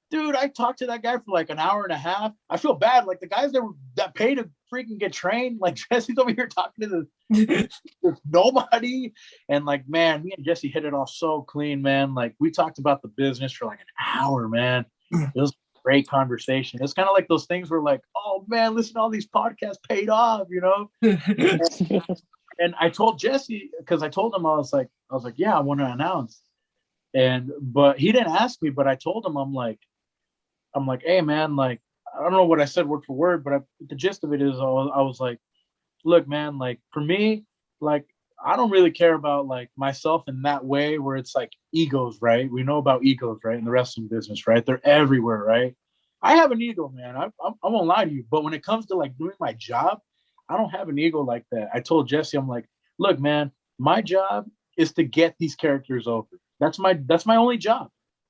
Dude, I talked to that guy for like an hour and a half. I feel bad. Like the guys that pay to freaking get trained, like Jesse's over here talking to this nobody. And like, man, me and Jesse hit it off so clean, man. Like we talked about the business for like an hour, man. It was a great conversation. It's kind of like those things where like, oh man, listen to all these podcasts paid off, you know? And I told Jesse, because I told him, I was like, yeah, I want to announce. But he didn't ask me, but I told him, I'm like, hey man, like, I don't know what I said word for word, but the gist of it is I was like, look, man, like for me, like, I don't really care about like myself in that way where it's like egos, right? We know about egos, right? In the wrestling business, right? They're everywhere, right? I have an ego, man. I won't lie to you, but when it comes to like doing my job, I don't have an ego like that. I told Jesse, I'm like, look, man, my job is to get these characters over. That's my only job.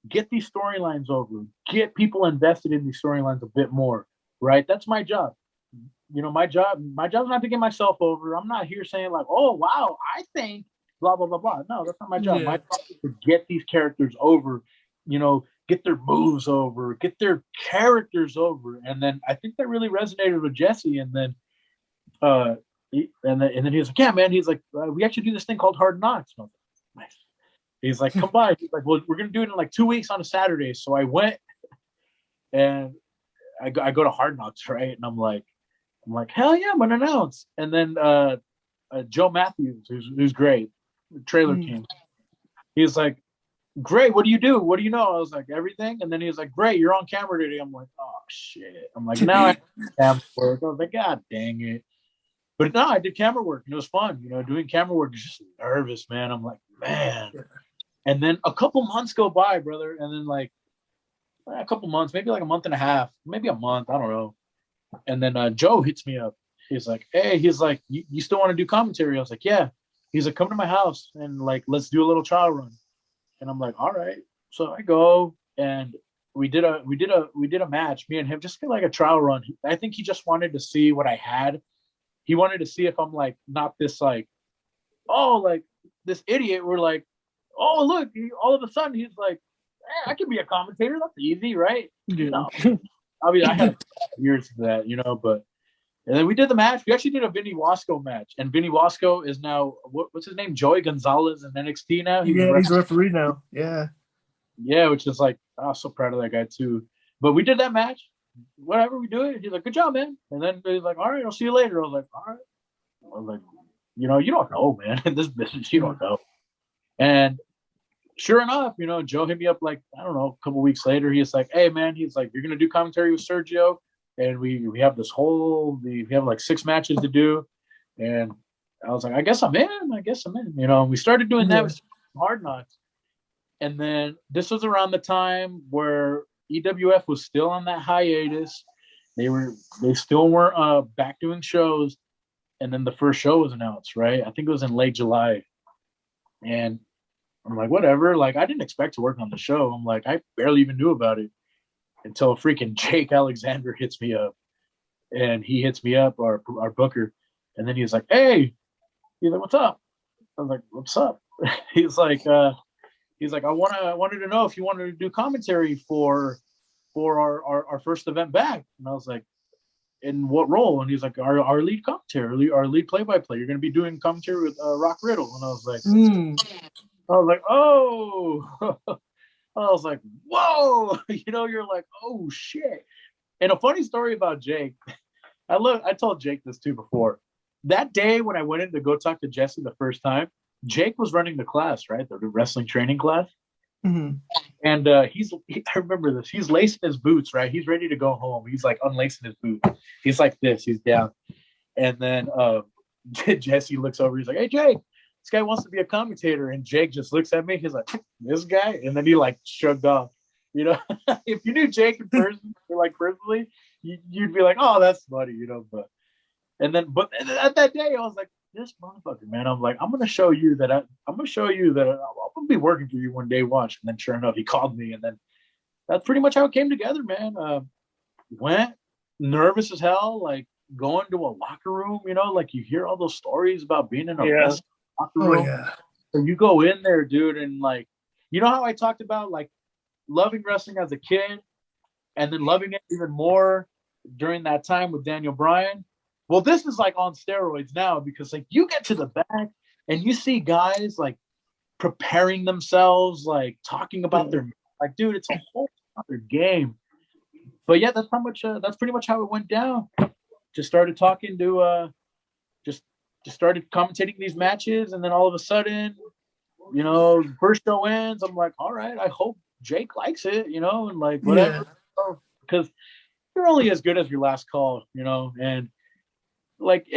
Get these storylines over. Get people invested in these storylines a bit more, right? That's my job. You know, my job's not to get myself over. I'm not here saying like, oh wow, I think blah blah blah blah. No, that's not my job. Yeah. My job is to get these characters over. You know, get their moves over, get their characters over. And then I think that really resonated with Jesse. And then he was like, yeah, man. He's like, we actually do this thing called Hard Knocks. Like, nice. He's like, come by. He's like, well, we're gonna do it in like 2 weeks on a Saturday. So I went, and I go to Hard Knocks, right? And I'm like, hell yeah, I'm gonna announce. And then Joe Matthews, who's great, Trailer King. He's like, great. What do you do? What do you know? I was like, everything. And then he was like, great, you're on camera today. I'm like, oh shit. I'm like, now I have camera work. I was like, god dang it. But no, I did camera work and it was fun. You know, doing camera work is just nervous, man. I'm like, man. And then a couple months go by, brother. And then like a couple months, maybe like a month and a half, maybe a month. I don't know. And then Joe hits me up. He's like, hey, he's like, you still want to do commentary? I was like, yeah. He's like, come to my house and like, let's do a little trial run. And I'm like, all right. So I go and we did a match, me and him, just like a trial run. I think he just wanted to see what I had. He wanted to see if I'm like, not this like, oh, like this idiot. We're like, oh, look, all of a sudden he's like, hey, I can be a commentator. That's easy, right? You know, I mean, I had years of that, you know, but And then we did the match. We actually did a Vinny Wasco match, and Vinny Wasco is now what's his name? Joey Gonzalez in NXT now. He's a referee now. Yeah, which is like, I'm so proud of that guy too. But we did that match. Whatever, we do it. He's like, good job, man. And then he's like, all right, I'll see you later. I was like, all right. I was like, you don't know, man. In this business, you don't know. And sure enough, Joe hit me up like, I don't know, a couple weeks later. He's like, hey, man, he's like, you're gonna do commentary with Sergio. And we have we have like 6 matches to do. And I was like, I guess I'm in. We started doing that with Hard Knocks. And then this was around the time where EWF was still on that hiatus. They still weren't back doing shows. And then the first show was announced, right? I think it was in late July. And I'm like, whatever. Like, I didn't expect to work on the show. I'm like, I barely even knew about it until freaking Jake Alexander hits me up. And he hits me up, our booker. And then he's like, hey. He's like, what's up? I was like, what's up? He's like, I wanted to know if you wanted to do commentary for our first event back. And I was like, in what role? And he's like, our lead commentary, our lead play-by-play. You're going to be doing commentary with Rock Riddle. And I was like, oh. I was like, whoa. You're like, oh shit. And a funny story about Jake. I told Jake this too before. That day when I went in to go talk to Jesse the first time, Jake was running the class, right? The wrestling training class. Mm-hmm. And I remember this. He's lacing his boots, right? He's ready to go home. He's like unlacing his boots. He's like this. He's down. And then Jesse looks over. He's like, hey, Jake, this guy wants to be a commentator. And Jake just looks at me. He's like, this guy? And then he like shrugged off. If you knew Jake in person, like personally, you'd be like, oh, that's funny, But at that day, I was like, this motherfucker, man. I'm like, I'm gonna show you that I'm gonna be working for you one day. Watch. And then sure enough, he called me, and then that's pretty much how it came together, man. Went nervous as hell, like going to a locker room, like you hear all those stories about being in a locker room. Yeah. And you go in there, dude, and like, how I talked about like loving wrestling as a kid and then loving it even more during that time with Daniel Bryan. Well, this is like on steroids now because like you get to the back and you see guys like preparing themselves, like talking about their, like, dude, it's a whole other game. But yeah, that's pretty much how it went down. Just started talking to, just started commentating these matches. And then all of a sudden, first show ends. I'm like, all right, I hope Jake likes it, and like whatever, because you're only as good as your last call, and like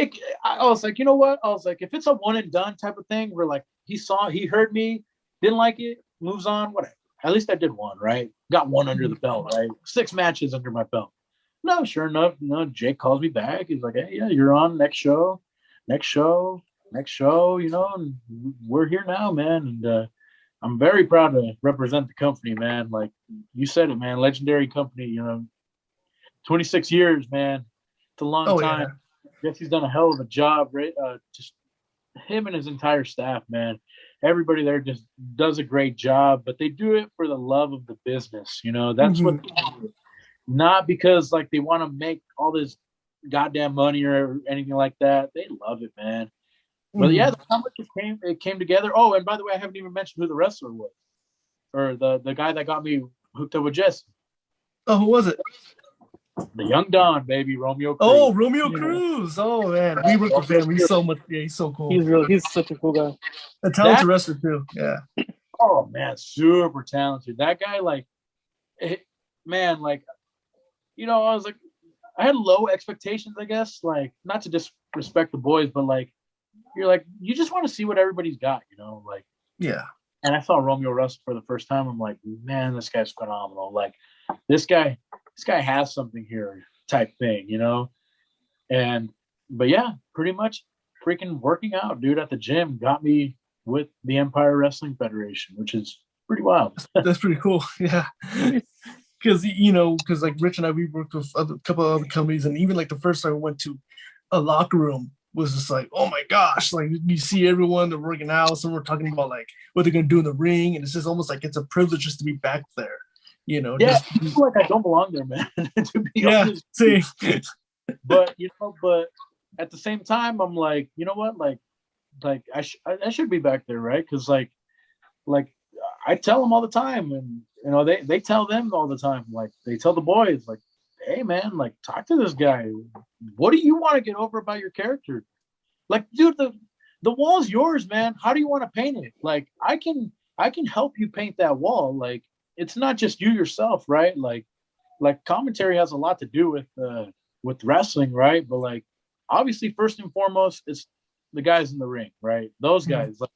I was like, you know what? I was like, if it's a one and done type of thing, where like he heard me, didn't like it, moves on, whatever. At least I did one, right? Got one under the belt, right? 6 matches under my belt. No, sure enough, Jake calls me back. He's like, hey, yeah, you're on next show, and we're here now, man. And I'm very proud to represent the company, man. Like you said it, man, legendary company, 26 years, man. It's a long time. Yeah. Jesse's done a hell of a job, right? Just him and his entire staff, man. Everybody there just does a great job, but they do it for the love of the business. That's what they do. Not because like they want to make all this goddamn money or anything like that. They love it, man. But yeah, that's how much it came together. Oh, and by the way, I haven't even mentioned who the wrestler was, or the guy that got me hooked up with Jesse. Oh, who was it? The Young Don, baby, Romeo Cruz. Oh, Romeo Cruz. Oh man, we work with him. He's so much. Yeah, he's so cool. He's such a cool guy. A talented wrestler too. Yeah. Oh man, super talented. That guy, like, man, like, I was like, I had low expectations, I guess. Like, not to disrespect the boys, but like, you're like, you just want to see what everybody's got, like. Yeah. And I saw Romeo Russell for the first time. I'm like, man, this guy's phenomenal. Like, this guy has something here, type thing, but yeah, pretty much freaking working out, dude, at the gym got me with the Empire Wrestling Federation, which is pretty wild. That's pretty cool. Yeah. Because like Rich and I, we worked with a couple of other companies, and even like the first time we went to a locker room was just like, oh my gosh, like you see everyone, they're working out, some were talking about like what they're gonna do in the ring, and it's just almost like it's a privilege just to be back there. Yeah, I feel like I don't belong there, man. To be honest. See. But but at the same time, I'm like, you know what, like I should be back there, right? Because like I tell them all the time, and they tell them all the time. Like they tell the boys, like, hey man, like talk to this guy. What do you want to get over about your character? Like, dude, the wall's yours, man. How do you want to paint it? Like I can help you paint that wall. Like it's not just you yourself, right? Like commentary has a lot to do with wrestling, right? But like obviously first and foremost, it's the guys in the ring, right? Those guys. Like,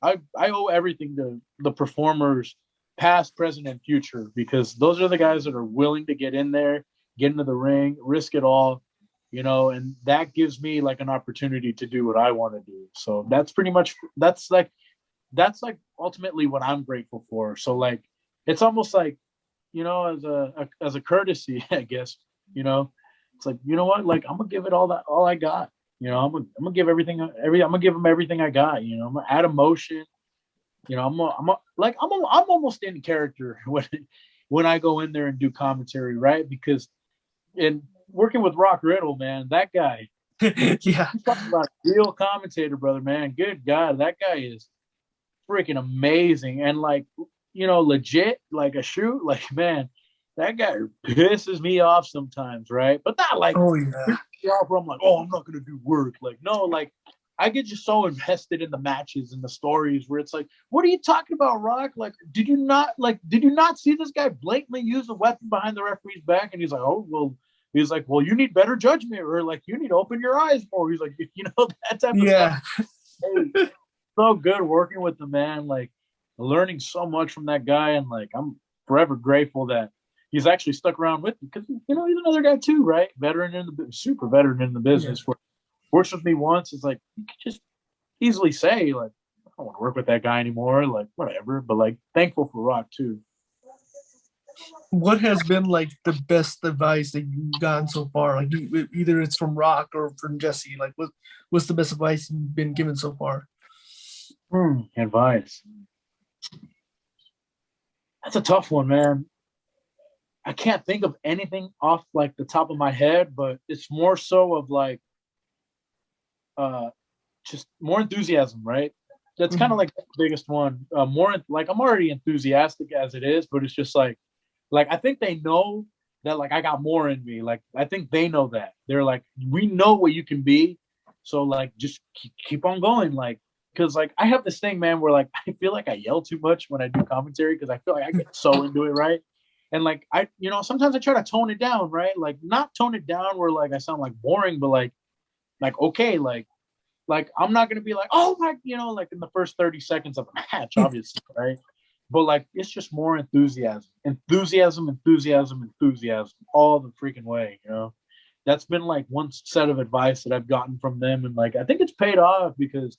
I owe everything to the performers, past, present, and future, because those are the guys that are willing to get in there, get into the ring, risk it all, and that gives me like an opportunity to do what I want to do. So that's ultimately what I'm grateful for. So like, it's almost like, as a courtesy, I guess, it's like, you know what, like I'm gonna give it all I got. I'm gonna give everything. I'm gonna give them everything I got. I'm gonna add emotion. I'm almost in character when I go in there and do commentary, right? Because in working with Rock Riddle, man, that guy, yeah, he's talking about a real commentator, brother, man. Good God, that guy is freaking amazing and like legit, like a shoot, like man. That guy pisses me off sometimes, right? But not like pisses me off where I'm like, oh, I'm not gonna do work. Like, no, like I get just so invested in the matches and the stories where it's like, what are you talking about, Rock? Like, did you not see this guy blatantly use a weapon behind the referee's back? And he's like, oh, well, you need better judgment, or like you need to open your eyes more. He's like, that type of stuff. Hey, so good working with the man, like learning so much from that guy, and like I'm forever grateful that he's actually stuck around with me, because he's another guy too, right? Super veteran in the business. Yeah. Works with me once. It's like you could just easily say like, I don't want to work with that guy anymore. Like whatever. But like thankful for Rock too. What has been like the best advice that you've gotten so far? Like either it's from Rock or from Jesse. Like what's the best advice you've been given so far? Advice. That's a tough one, man. I can't think of anything off like the top of my head, but it's more so of like just more enthusiasm, right? That's kind of like the biggest one. More like I'm already enthusiastic as it is, but it's just like I think they know that like I got more in me. Like I think they know that. They're like, we know what you can be, so like just keep on going. Like because like I have this thing, man, where like I feel like I yell too much when I do commentary, because I feel like I get so into it, right? And like I, sometimes I try to tone it down, right? Like not tone it down where like I sound like boring, but like okay, like I'm not gonna be like, oh my, like in the first 30 seconds of a match, obviously, right? But like it's just more enthusiasm all the freaking way, That's been like one set of advice that I've gotten from them, and like I think it's paid off, because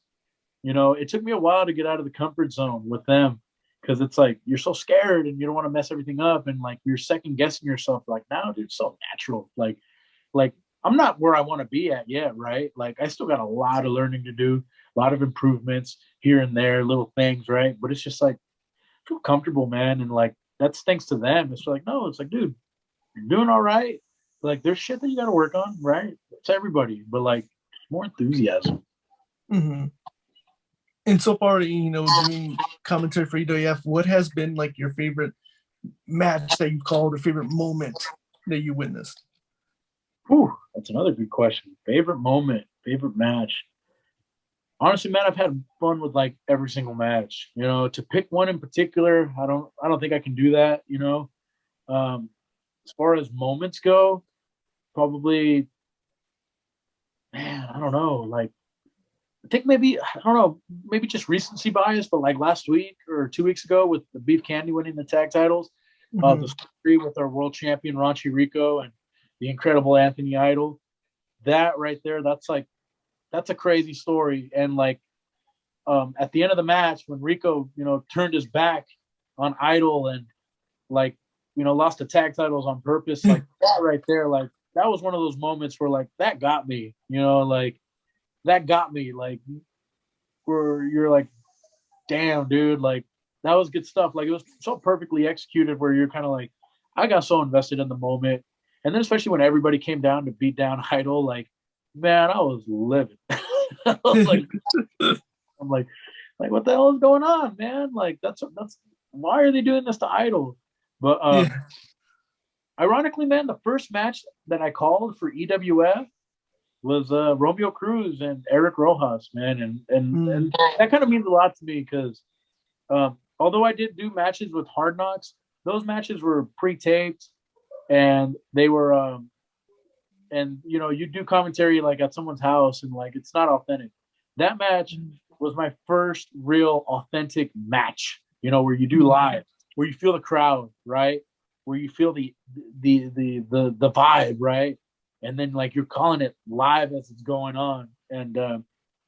it took me a while to get out of the comfort zone with them, because it's like you're so scared and you don't want to mess everything up, and like you're second guessing yourself. Like, now, dude, it's so natural. Like I'm not where I want to be at yet, right? Like I still got a lot of learning to do, a lot of improvements here and there, little things, right? But it's just like I feel comfortable, man, and like that's thanks to them. It's like, no, it's like, dude, you're doing all right. Like there's shit that you got to work on, right? It's everybody, but like more enthusiasm. Mm-hmm. And so far, doing commentary for EWF, what has been like your favorite match that you've called, or favorite moment that you witnessed? Ooh, that's another good question. Favorite moment, favorite match. Honestly, man, I've had fun with like every single match. To pick one in particular, I don't think I can do that. As far as moments go, probably, man, I don't know. Like, I think maybe, I don't know, maybe just recency bias, but like last week or 2 weeks ago with the Beef Candy winning the tag titles, the story with our world champion Ranchi Rico and the incredible Anthony Idol, that right there, that's a crazy story. And like at the end of the match, when Rico, turned his back on Idol and like, lost the tag titles on purpose, like that right there, like that was one of those moments where like that got me, like that got me, like where you're like, damn, dude, like that was good stuff. Like it was so perfectly executed where you're kind of like, I got so invested in the moment. And then especially when everybody came down to beat down Idol, like, man, I was livid. I was like, I'm like, what the hell is going on, man? Like, that's why are they doing this to Idol? But ironically, man, the first match that I called for EWF was Romeo Cruz and Eric Rojas, man, and that kind of means a lot to me because although I did do matches with Hard Knocks, those matches were pre-taped, and they were and you know, you do commentary like at someone's house, and like it's not authentic. That match was my first real authentic match, you know, where you do live, where you feel the crowd, right? Where you feel the vibe, right? And then like you're calling it live as it's going on. And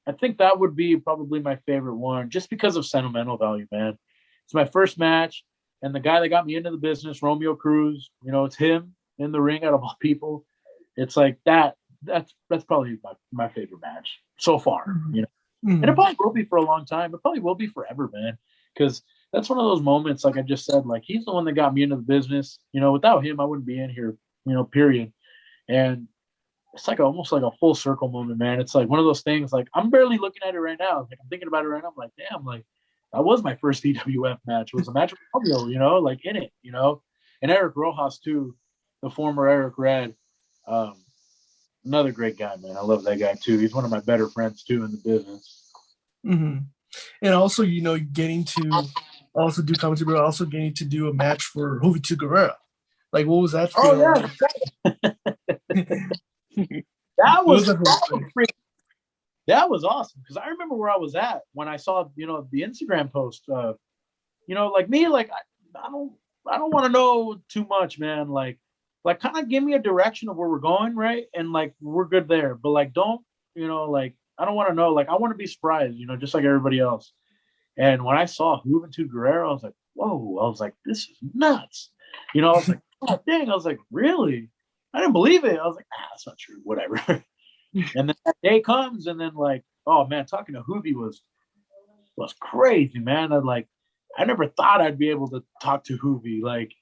I think that would be probably my favorite one just because of sentimental value, man. It's my first match, and the guy that got me into the business, Romeo Cruz, you know, it's him in the ring out of all people. It's like that's probably my favorite match so far, you know. And it probably will be for a long time. It probably will be forever, man. Because that's one of those moments, like I just said, like he's the one that got me into the business. You know, without him, I wouldn't be in here, you know, period. And it's like almost like a full circle moment, man. It's like one of those things, like I'm barely looking at it right now. Like I'm thinking about it right now. I'm like, damn, like that was my first EWF match. It was a match with Romeo, you know, like in it, you know. And Eric Rojas too, the former Eric Red. Another great guy, man. I love that guy too. He's one of my better friends too in the business. And also, you know, getting to also do commentary, but also getting to do a match for Jovito Guerrera. Like, what was that? Oh yeah, that was awesome because I remember where I was at when I saw, you know, the Instagram post. You know, like me, like I don't want to know too much, man. Like kind of give me a direction of where we're going, right? And like we're good there, but like don't, you know, like I don't want to know. Like I want to be surprised, you know, just like everybody else. And when I saw Juventud Guerrero, I was like, whoa! I was like, this is nuts. You know, I was like, oh dang! I was like, really? I didn't believe it. I was like, that's not true. Whatever. And then that day comes, and then like, oh man, talking to Hoovy was crazy, man. I never thought I'd be able to talk to Hoovy, like,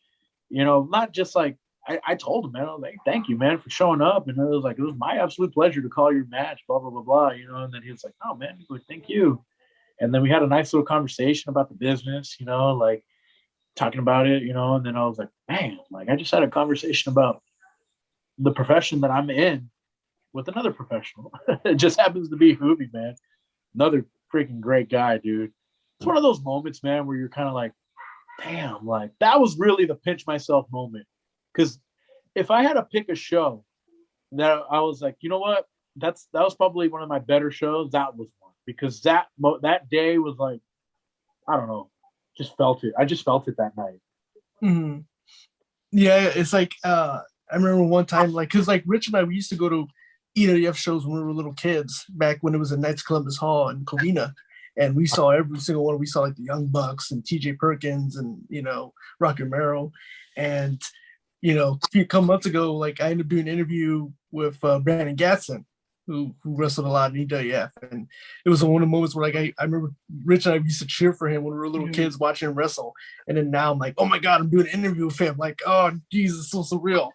you know, not just like I told him, man, I was like, thank you, man, for showing up, and it was my absolute pleasure to call your match, blah blah blah blah, you know. And then he was like, oh man, he's like, thank you. And then we had a nice little conversation about the business, you know, like talking about it, you know. And then I was like, man, like I just had a conversation about the profession that I'm in with another professional. It just happens to be Hoovy, man. Another freaking great guy, dude. It's one of those moments, man, where you're kind of like, damn, like that was really the pinch myself moment. Because if I had to pick a show that I was like, you know what, that was probably one of my better shows. That was one, because that day was like, I don't know, just felt it. I just felt it that night. Yeah, it's like I remember one time, like, because like Rich and I, we used to go to EWF shows when we were little kids back when it was at Knights Columbus Hall in Covina. And we saw every single one. We saw like the Young Bucks and TJ Perkins and, you know, Rocky Romero. And, you know, a couple months ago, like I ended up doing an interview with Brandon Gatson, who wrestled a lot in EWF. And it was one of the moments where like I remember Rich and I used to cheer for him when we were little kids watching him wrestle. And then now I'm like, oh my God, I'm doing an interview with him. Like, oh, Jesus, so surreal.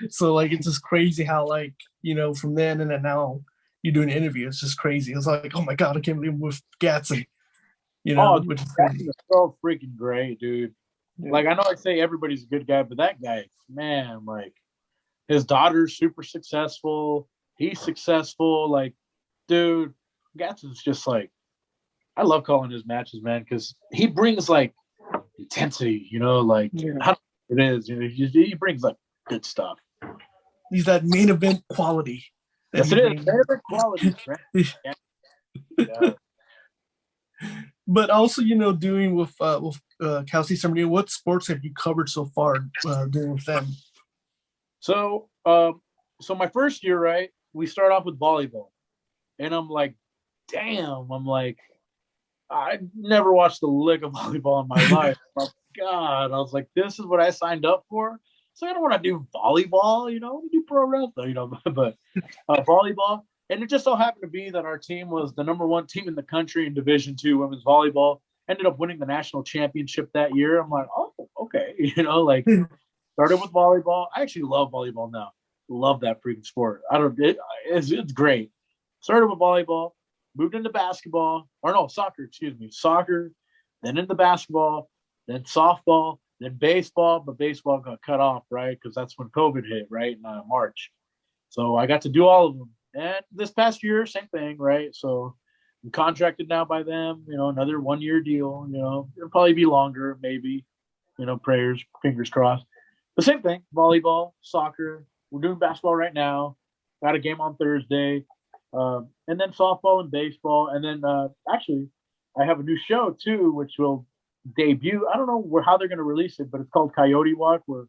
So like, it's just crazy how like, you know, from then and then now, you're doing an interview. It's just crazy. It's like, oh my God, I can't believe I'm with Gatson. You know, which is crazy. So freaking great, dude. Yeah. Like I know I say everybody's a good guy, but that guy, man, like his daughter's super successful. He's successful. Like, dude, Gatson's just like, I love calling his matches, man, because he brings like intensity, you know, like I don't know what it is. You know, he brings like good stuff. He's that main event quality. Yes, it is. Favorite quality, right? Yeah. But also, you know, doing with Cal State San Bernardino, what sports have you covered so far doing with them? So my first year, right, we start off with volleyball. And I'm like, damn, I never watched a lick of volleyball in my life. Oh, God. I was like, this is what I signed up for? So I don't want to do volleyball, you know, we do pro wrestling, you know, but volleyball. And it just so happened to be that our team was the number one team in the country in Division II women's volleyball. Ended up winning the national championship that year. I'm like, oh, okay, you know, like Started with volleyball. I actually love volleyball now. Love that freaking sport. It's great. Started with volleyball, moved into basketball, or no, soccer, excuse me. Soccer, then into basketball, then softball, then baseball, but baseball got cut off, right? Because that's when COVID hit, right, in March. So I got to do all of them. And this past year, same thing, right? So I'm contracted now by them, another 1-year deal, it'll probably be longer, maybe, prayers, fingers crossed. The same thing, volleyball, soccer. We're doing basketball right now. Got a game on Thursday. And then softball and baseball. And then actually, I have a new show too, which will debut. I don't know how they're going to release it, but it's called Coyote Walk, where,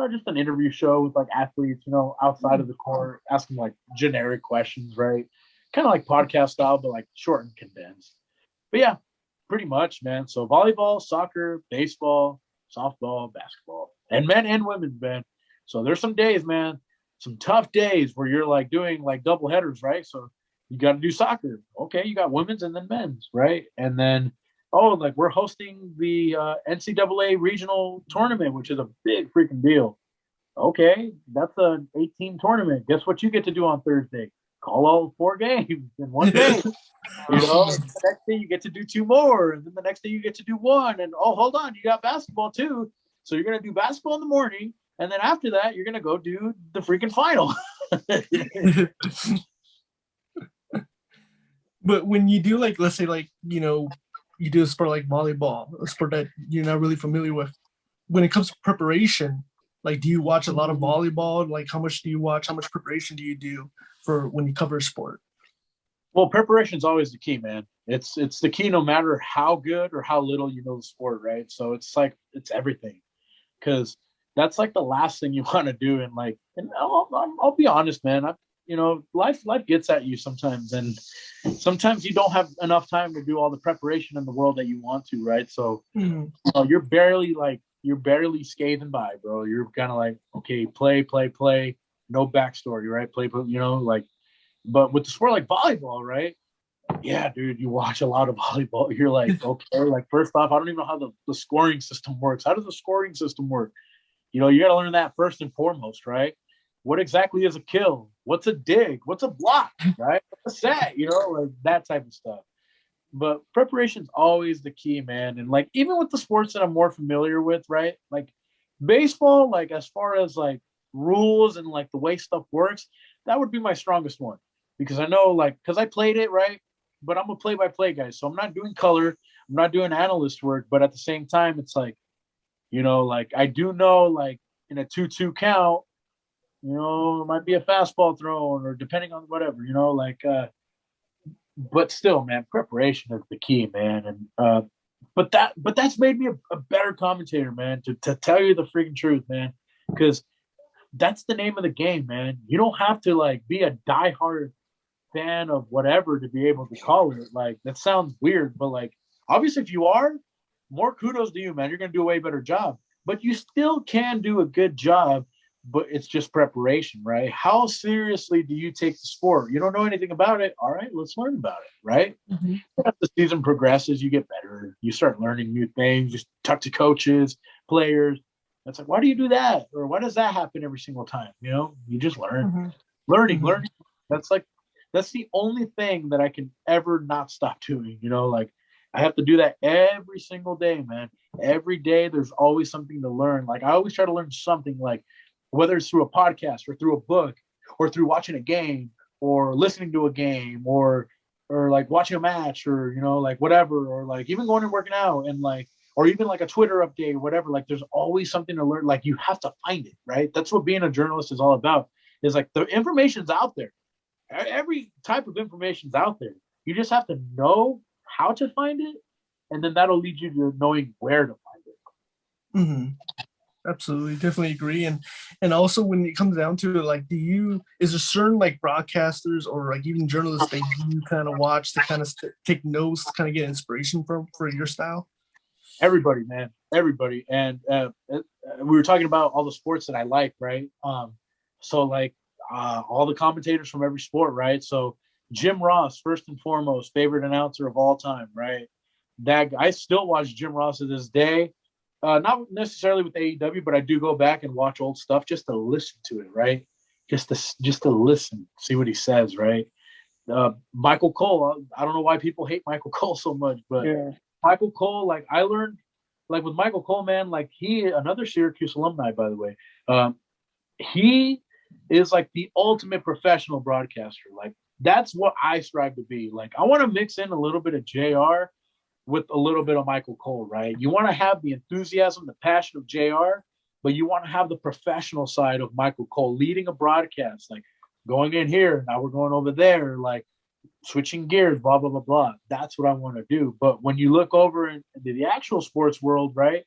just an interview show with like athletes, outside of the court, asking like generic questions, right? Kind of like podcast style, but like short and condensed. But yeah, pretty much, man. So volleyball, soccer, baseball, softball, basketball, and men and women, man. So there's some days, man, some tough days where you're like doing like double headers, right? So you got to do soccer. Okay, you got women's and then men's, right? And then, like we're hosting the NCAA regional tournament, which is a big freaking deal. Okay, that's an 18 tournament. Guess what you get to do on Thursday? Call all 4 games in one day. The next day you get to do 2 more, and then the next day you get to do 1. And hold on, you got basketball too. So you're gonna do basketball in the morning, and then after that you're gonna go do the freaking final. But when you do like, let's say like, you do a sport like volleyball, a sport that you're not really familiar with, when it comes to preparation, like do you watch a lot of volleyball? Like how much do you watch? How much preparation do you do for when you cover a sport? Well, preparation is always the key, man. It's the key no matter how good or how little you know the sport, right? So it's everything, because that's like the last thing you want to do. And I'll be honest, man. Life gets at you sometimes, and sometimes you don't have enough time to do all the preparation in the world that you want to, right? So you're barely skating by, bro. You're kind of like, okay, play, no backstory, right? Play, but with the sport like volleyball, right? Yeah, dude, you watch a lot of volleyball. You're like, okay, like first off, I don't even know how the scoring system works. How does the scoring system work? You got to learn that first and foremost, right? What exactly is a kill? What's a dig? What's a block, right? What's a set? Like that type of stuff. But preparation's always the key, man. And like even with the sports that I'm more familiar with, right? Like baseball, like as far as like rules and like the way stuff works, that would be my strongest one, because I know because I played it, right? But I'm a play-by-play guy, so I'm not doing color, I'm not doing analyst work, but at the same time, it's like, I do know like in a 2-2 count, it might be a fastball thrown or depending on whatever, but still, man, preparation is the key, man. And but that's made me a better commentator, man, to tell you the freaking truth, man, because that's the name of the game, man. You don't have to like be a diehard fan of whatever to be able to call it. Like that sounds weird, but like obviously if you are, more kudos to you, man. You're gonna do a way better job. But you still can do a good job, but it's just preparation, right? How seriously do you take the sport? You don't know anything about it. All right, let's learn about it, right? Mm-hmm. As the season progresses, you get better. You start learning new things. You talk to coaches, players. It's like, why do you do that? Or why does that happen every single time? You just learn. Mm-hmm. Learning. That's the only thing that I can ever not stop doing. I have to do that every single day, man. Every day there's always something to learn. Like I always try to learn something, like whether it's through a podcast or through a book or through watching a game or listening to a game or like watching a match or, like whatever, or like even going and working out and like, or even like a Twitter update or whatever. Like there's always something to learn. Like you have to find it, right? That's what being a journalist is all about, is like the information's out there. Every type of information's out there. You just have to know how to find it, and then that'll lead you to knowing where to find it. Mm-hmm. Absolutely, definitely agree. And also when it comes down to it, like, is there certain like broadcasters or like even journalists that you kind of watch to kind of take notes, to kind of get inspiration from for your style? Everybody, man, everybody. And we were talking about all the sports that I like, right? So like all the commentators from every sport, right? So Jim Ross, first and foremost, favorite announcer of all time, right? That I still watch Jim Ross to this day. Not necessarily with AEW, but I do go back and watch old stuff just to listen to it, right? Just to listen, see what he says, right? Michael Cole, I don't know why people hate Michael Cole so much, but Michael Cole, like I learned, like with Michael Cole, man, like another Syracuse alumni, by the way, he is like the ultimate professional broadcaster. Like that's what I strive to be. Like I want to mix in a little bit of JR with a little bit of Michael Cole, right? You want to have the enthusiasm, the passion of JR, but you want to have the professional side of Michael Cole leading a broadcast, like going in here, now we're going over there, like switching gears, blah, blah, blah, blah. That's what I want to do. But when you look over into the actual sports world, right,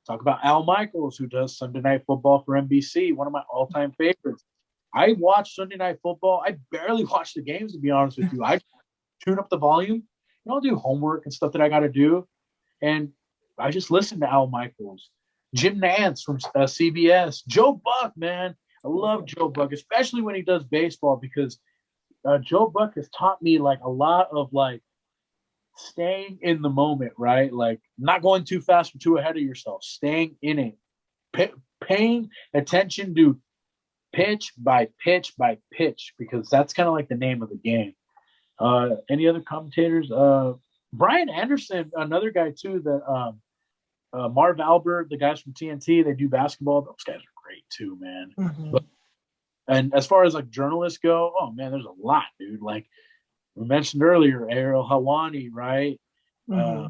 talk about Al Michaels, who does Sunday Night Football for NBC, one of my all-time favorites. I watch Sunday Night Football. I barely watch the games, to be honest with you. I tune up the volume. I'll do homework and stuff that I got to do. And I just listen to Al Michaels, Jim Nantz from CBS, Joe Buck, man. I love Joe Buck, especially when he does baseball, because Joe Buck has taught me like a lot of like staying in the moment, right? Like not going too fast or too ahead of yourself, staying in it, paying attention to pitch by pitch by pitch, because that's kind of like the name of the game. Any other commentators? Brian Anderson, another guy too, that Marv Albert, the guys from TNT, they do basketball. Those guys are great too, man. Mm-hmm. And as far as like journalists go, oh man, there's a lot, dude. Like we mentioned earlier, Ariel Hawani, right? Mm-hmm.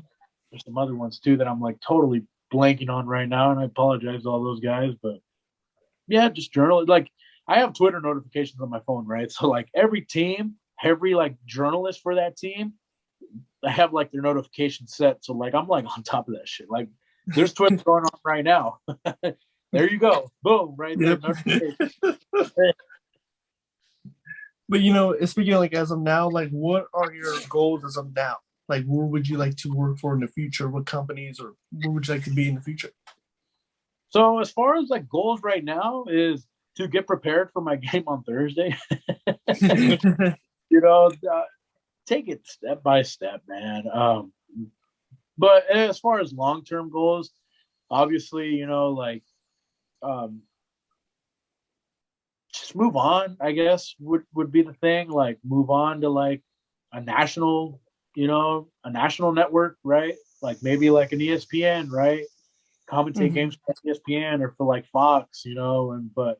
There's some other ones too that I'm like totally blanking on right now, and I apologize to all those guys, but yeah, just journalists. Like I have Twitter notifications on my phone, right? So like every team, every like journalist for that team, I have like their notification set. So like I'm like on top of that shit. Like there's Twitter going on right now. There you go. Boom, right there. Yep. But speaking of like as of now, like what are your goals as of now? Like where would you like to work for in the future? What companies, or where would you like to be in the future? So as far as like goals right now is to get prepared for my game on Thursday. Take it step by step, man. But as far as long-term goals, obviously, just move on, I guess, would be the thing. Like move on to like a national network, right? Like maybe like an ESPN, right? Commentate games for ESPN or for like Fox, but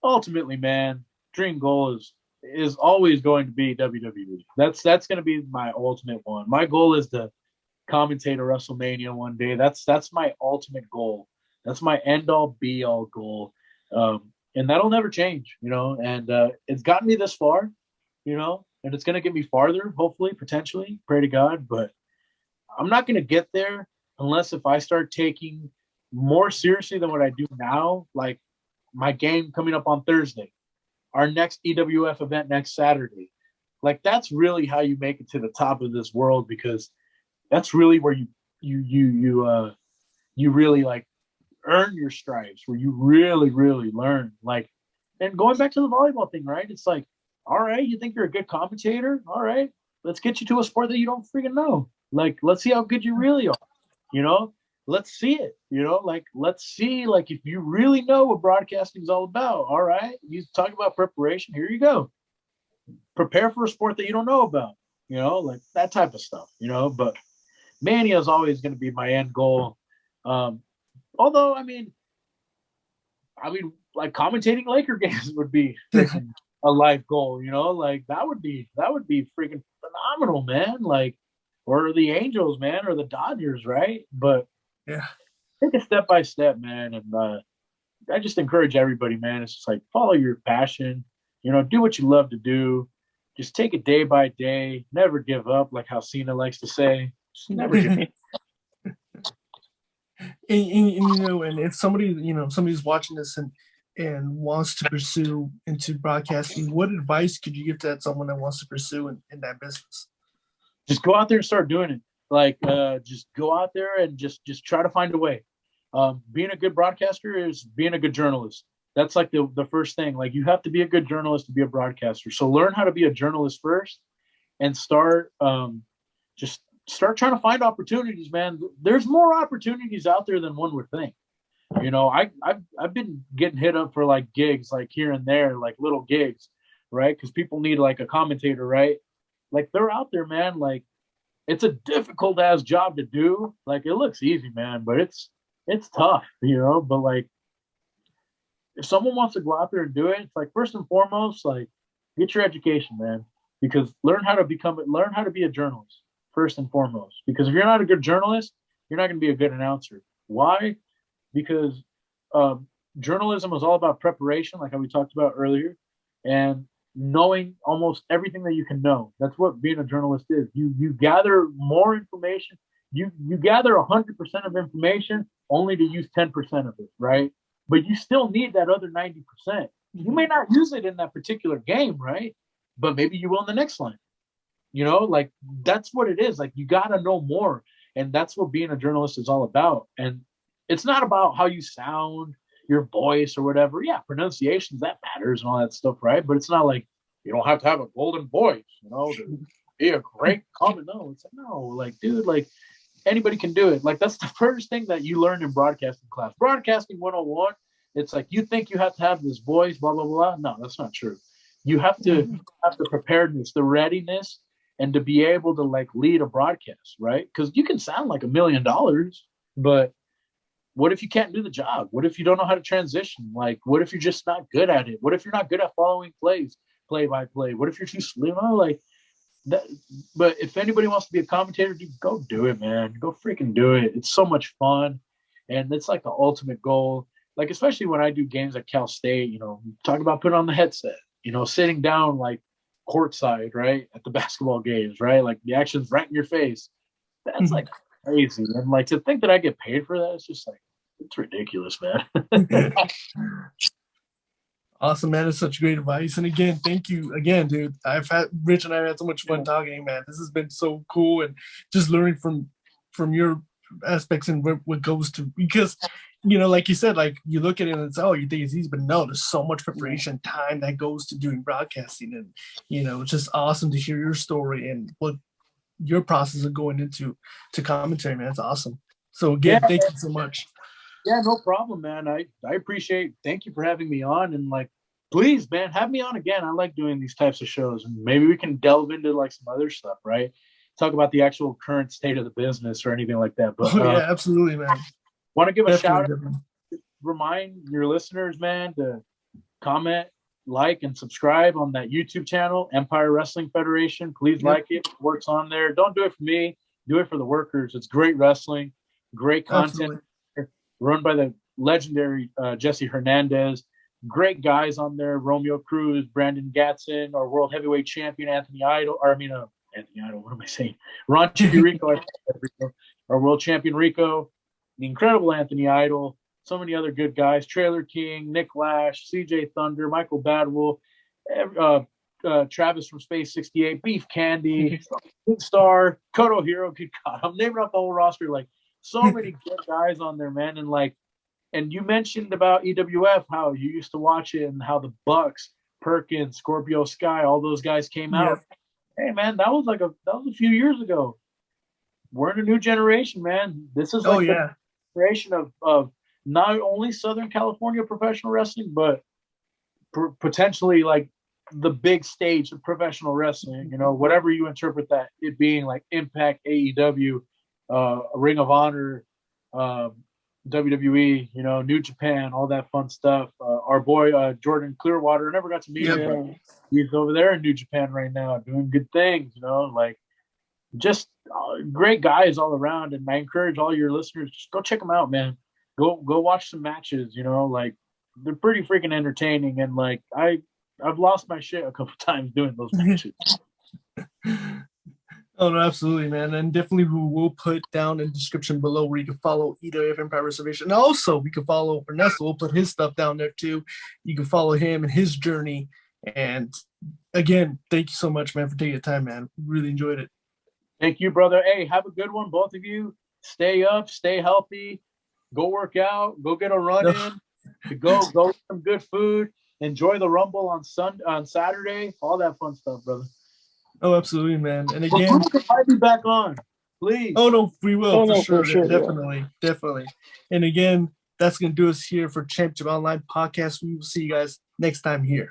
ultimately, man, dream goal is always going to be WWE. That's going to be my ultimate one. My goal is to commentate a WrestleMania one day. That's my ultimate goal. That's my end all be all goal. And that'll never change, and it's gotten me this far, and it's going to get me farther, hopefully, potentially, pray to God, but I'm not going to get there unless if I start taking more seriously than what I do now, like my game coming up on Thursday, our next EWF event next Saturday. Like that's really how you make it to the top of this world, because that's really where you really like earn your stripes, where you really, really learn. Like, and going back to the volleyball thing, right? It's like, all right, you think you're a good commentator? All right, let's get you to a sport that you don't freaking know. Like, let's see how good you really are, Let's see it, like, let's see, like, if you really know what broadcasting is all about. All right, you talk about preparation, here you go. Prepare for a sport that you don't know about, like that type of stuff, but Mania is always going to be my end goal. Although, I mean, like commentating Laker games would be a life goal, like that would be freaking phenomenal, man. Like, or the Angels, man, or the Dodgers, right? But yeah, take it step by step, man. And I just encourage everybody, man. It's just like follow your passion, do what you love to do. Just take it day by day. Never give up, like how Cena likes to say. Just never give up. And if somebody, somebody's watching this and wants to pursue into broadcasting, what advice could you give to someone that wants to pursue in that business? Just go out there and start doing it. Like, just go out there and just try to find a way. Being a good broadcaster is being a good journalist. That's like the first thing. Like, you have to be a good journalist to be a broadcaster. So learn how to be a journalist first, and start just start trying to find opportunities, man. There's more opportunities out there than one would think. You know, I've been getting hit up for like gigs, like here and there, like little gigs, right? Because people need like a commentator, right? Like they're out there, man. Like it's a difficult ass job to do. Like it looks easy, man, but it's tough, you know. But like if someone wants to go out there and do it, it's like first and foremost, like get your education, man, because learn how to be a journalist first and foremost. Because if you're not a good journalist, you're not going to be a good announcer. Why? Because journalism is all about preparation, like how we talked about earlier, and knowing almost everything that you can know. That's what being a journalist is. You gather more information. You gather 100% of information only to use 10% of it, right? But you still need that other 90%. You may not use it in that particular game, right? But maybe you will in the next line. You know, like that's what it is. Like you got to know more. And that's what being a journalist is all about. And it's not about how you sound, your voice or whatever. Yeah, pronunciations, that matters and all that stuff, right? But it's not like you don't have to have a golden voice, you know, to be a great comment. No, it's like, no, like, dude, like anybody can do it. Like that's the first thing that you learn in broadcasting class. Broadcasting 101, it's like you think you have to have this voice, blah, blah, blah. No, that's not true. You have to have the preparedness, the readiness, and to be able to like lead a broadcast, right? Because you can sound like $1 million, but what if you can't do the job? What if you don't know how to transition? Like, what if you're just not good at it? What if you're not good at following plays, play by play? What if you're too slow? Like that. But if anybody wants to be a commentator, dude, go do it, man. Go freaking do it. It's so much fun, and it's like the ultimate goal. Like especially when I do games at Cal State, you know, talk about putting on the headset, you know, sitting down like courtside, right, at the basketball games, right? Like the action's right in your face. That's like crazy. And like to think that I get paid for that, it's just like, it's ridiculous, man. Awesome, man. It's such great advice. And again, thank you again, dude. Rich and I have had so much fun talking, man. This has been so cool, and just learning from your aspects and what goes to, because, you know, like you said, like you look at it and it's, oh, you think it's easy, but no, there's so much preparation time that goes to doing broadcasting. And, you know, it's just awesome to hear your story and what your process of going into commentary, man. It's awesome. So again, thank you so much. Yeah, no problem, man. I appreciate, thank you for having me on, and like, please, man, have me on again. I like doing these types of shows, and maybe we can delve into like some other stuff, right? Talk about the actual current state of the business or anything like that. But yeah, absolutely, man. Want to give a shout out, remind your listeners, man, to comment, like, and subscribe on that YouTube channel, Empire Wrestling Federation. Please like it. It works on there. Don't do it for me. Do it for the workers. It's great wrestling, great content. Absolutely. Run by the legendary Jesse Hernandez. Great guys on there. Romeo Cruz, Brandon Gatson, our world heavyweight champion, Anthony Idol. Anthony Idol, what am I saying? Ron Rico, our world champion Rico. The incredible Anthony Idol. So many other good guys. Trailer King, Nick Lash, CJ Thunder, Michael Badwell, Travis from Space 68, Beef Candy, Big Star, Koto Hero. Good God, I'm naming off the whole roster. Like, so many good guys on there, man. And like, and you mentioned about EWF, how you used to watch it and how the Bucks, Perkins, Scorpio Sky, all those guys came out. Hey, man, that was a few years ago. We're in a new generation, man. This is like the generation of not only Southern California professional wrestling, but potentially like the big stage of professional wrestling, you know, whatever you interpret that, it being like Impact, AEW, Ring of Honor, WWE, you know, New Japan, all that fun stuff. Our boy Jordan Clearwater, I never got to meet him. He's over there in New Japan right now doing good things, you know, like just great guys all around. And I encourage all your listeners, just go check them out, man. Go watch some matches, you know, like they're pretty freaking entertaining. And like I've lost my shit a couple times doing those matches. Oh, no, absolutely, man. And definitely we will put down in the description below where you can follow EWF Empire Reservation. And also we can follow Ernesto. We'll put his stuff down there too. You can follow him and his journey. And again, thank you so much, man, for taking the time, man. Really enjoyed it. Thank you, brother. Hey, have a good one, both of you. Stay up, stay healthy, go work out, go get a run in, go eat some good food, enjoy the Rumble on Saturday, all that fun stuff, brother. Oh, absolutely, man. And again, I'll be back on. please. Oh no, we will Oh, no, for for sure. sure. Definitely. And again, that's gonna do us here for Championship Online Podcast. We will see you guys next time here.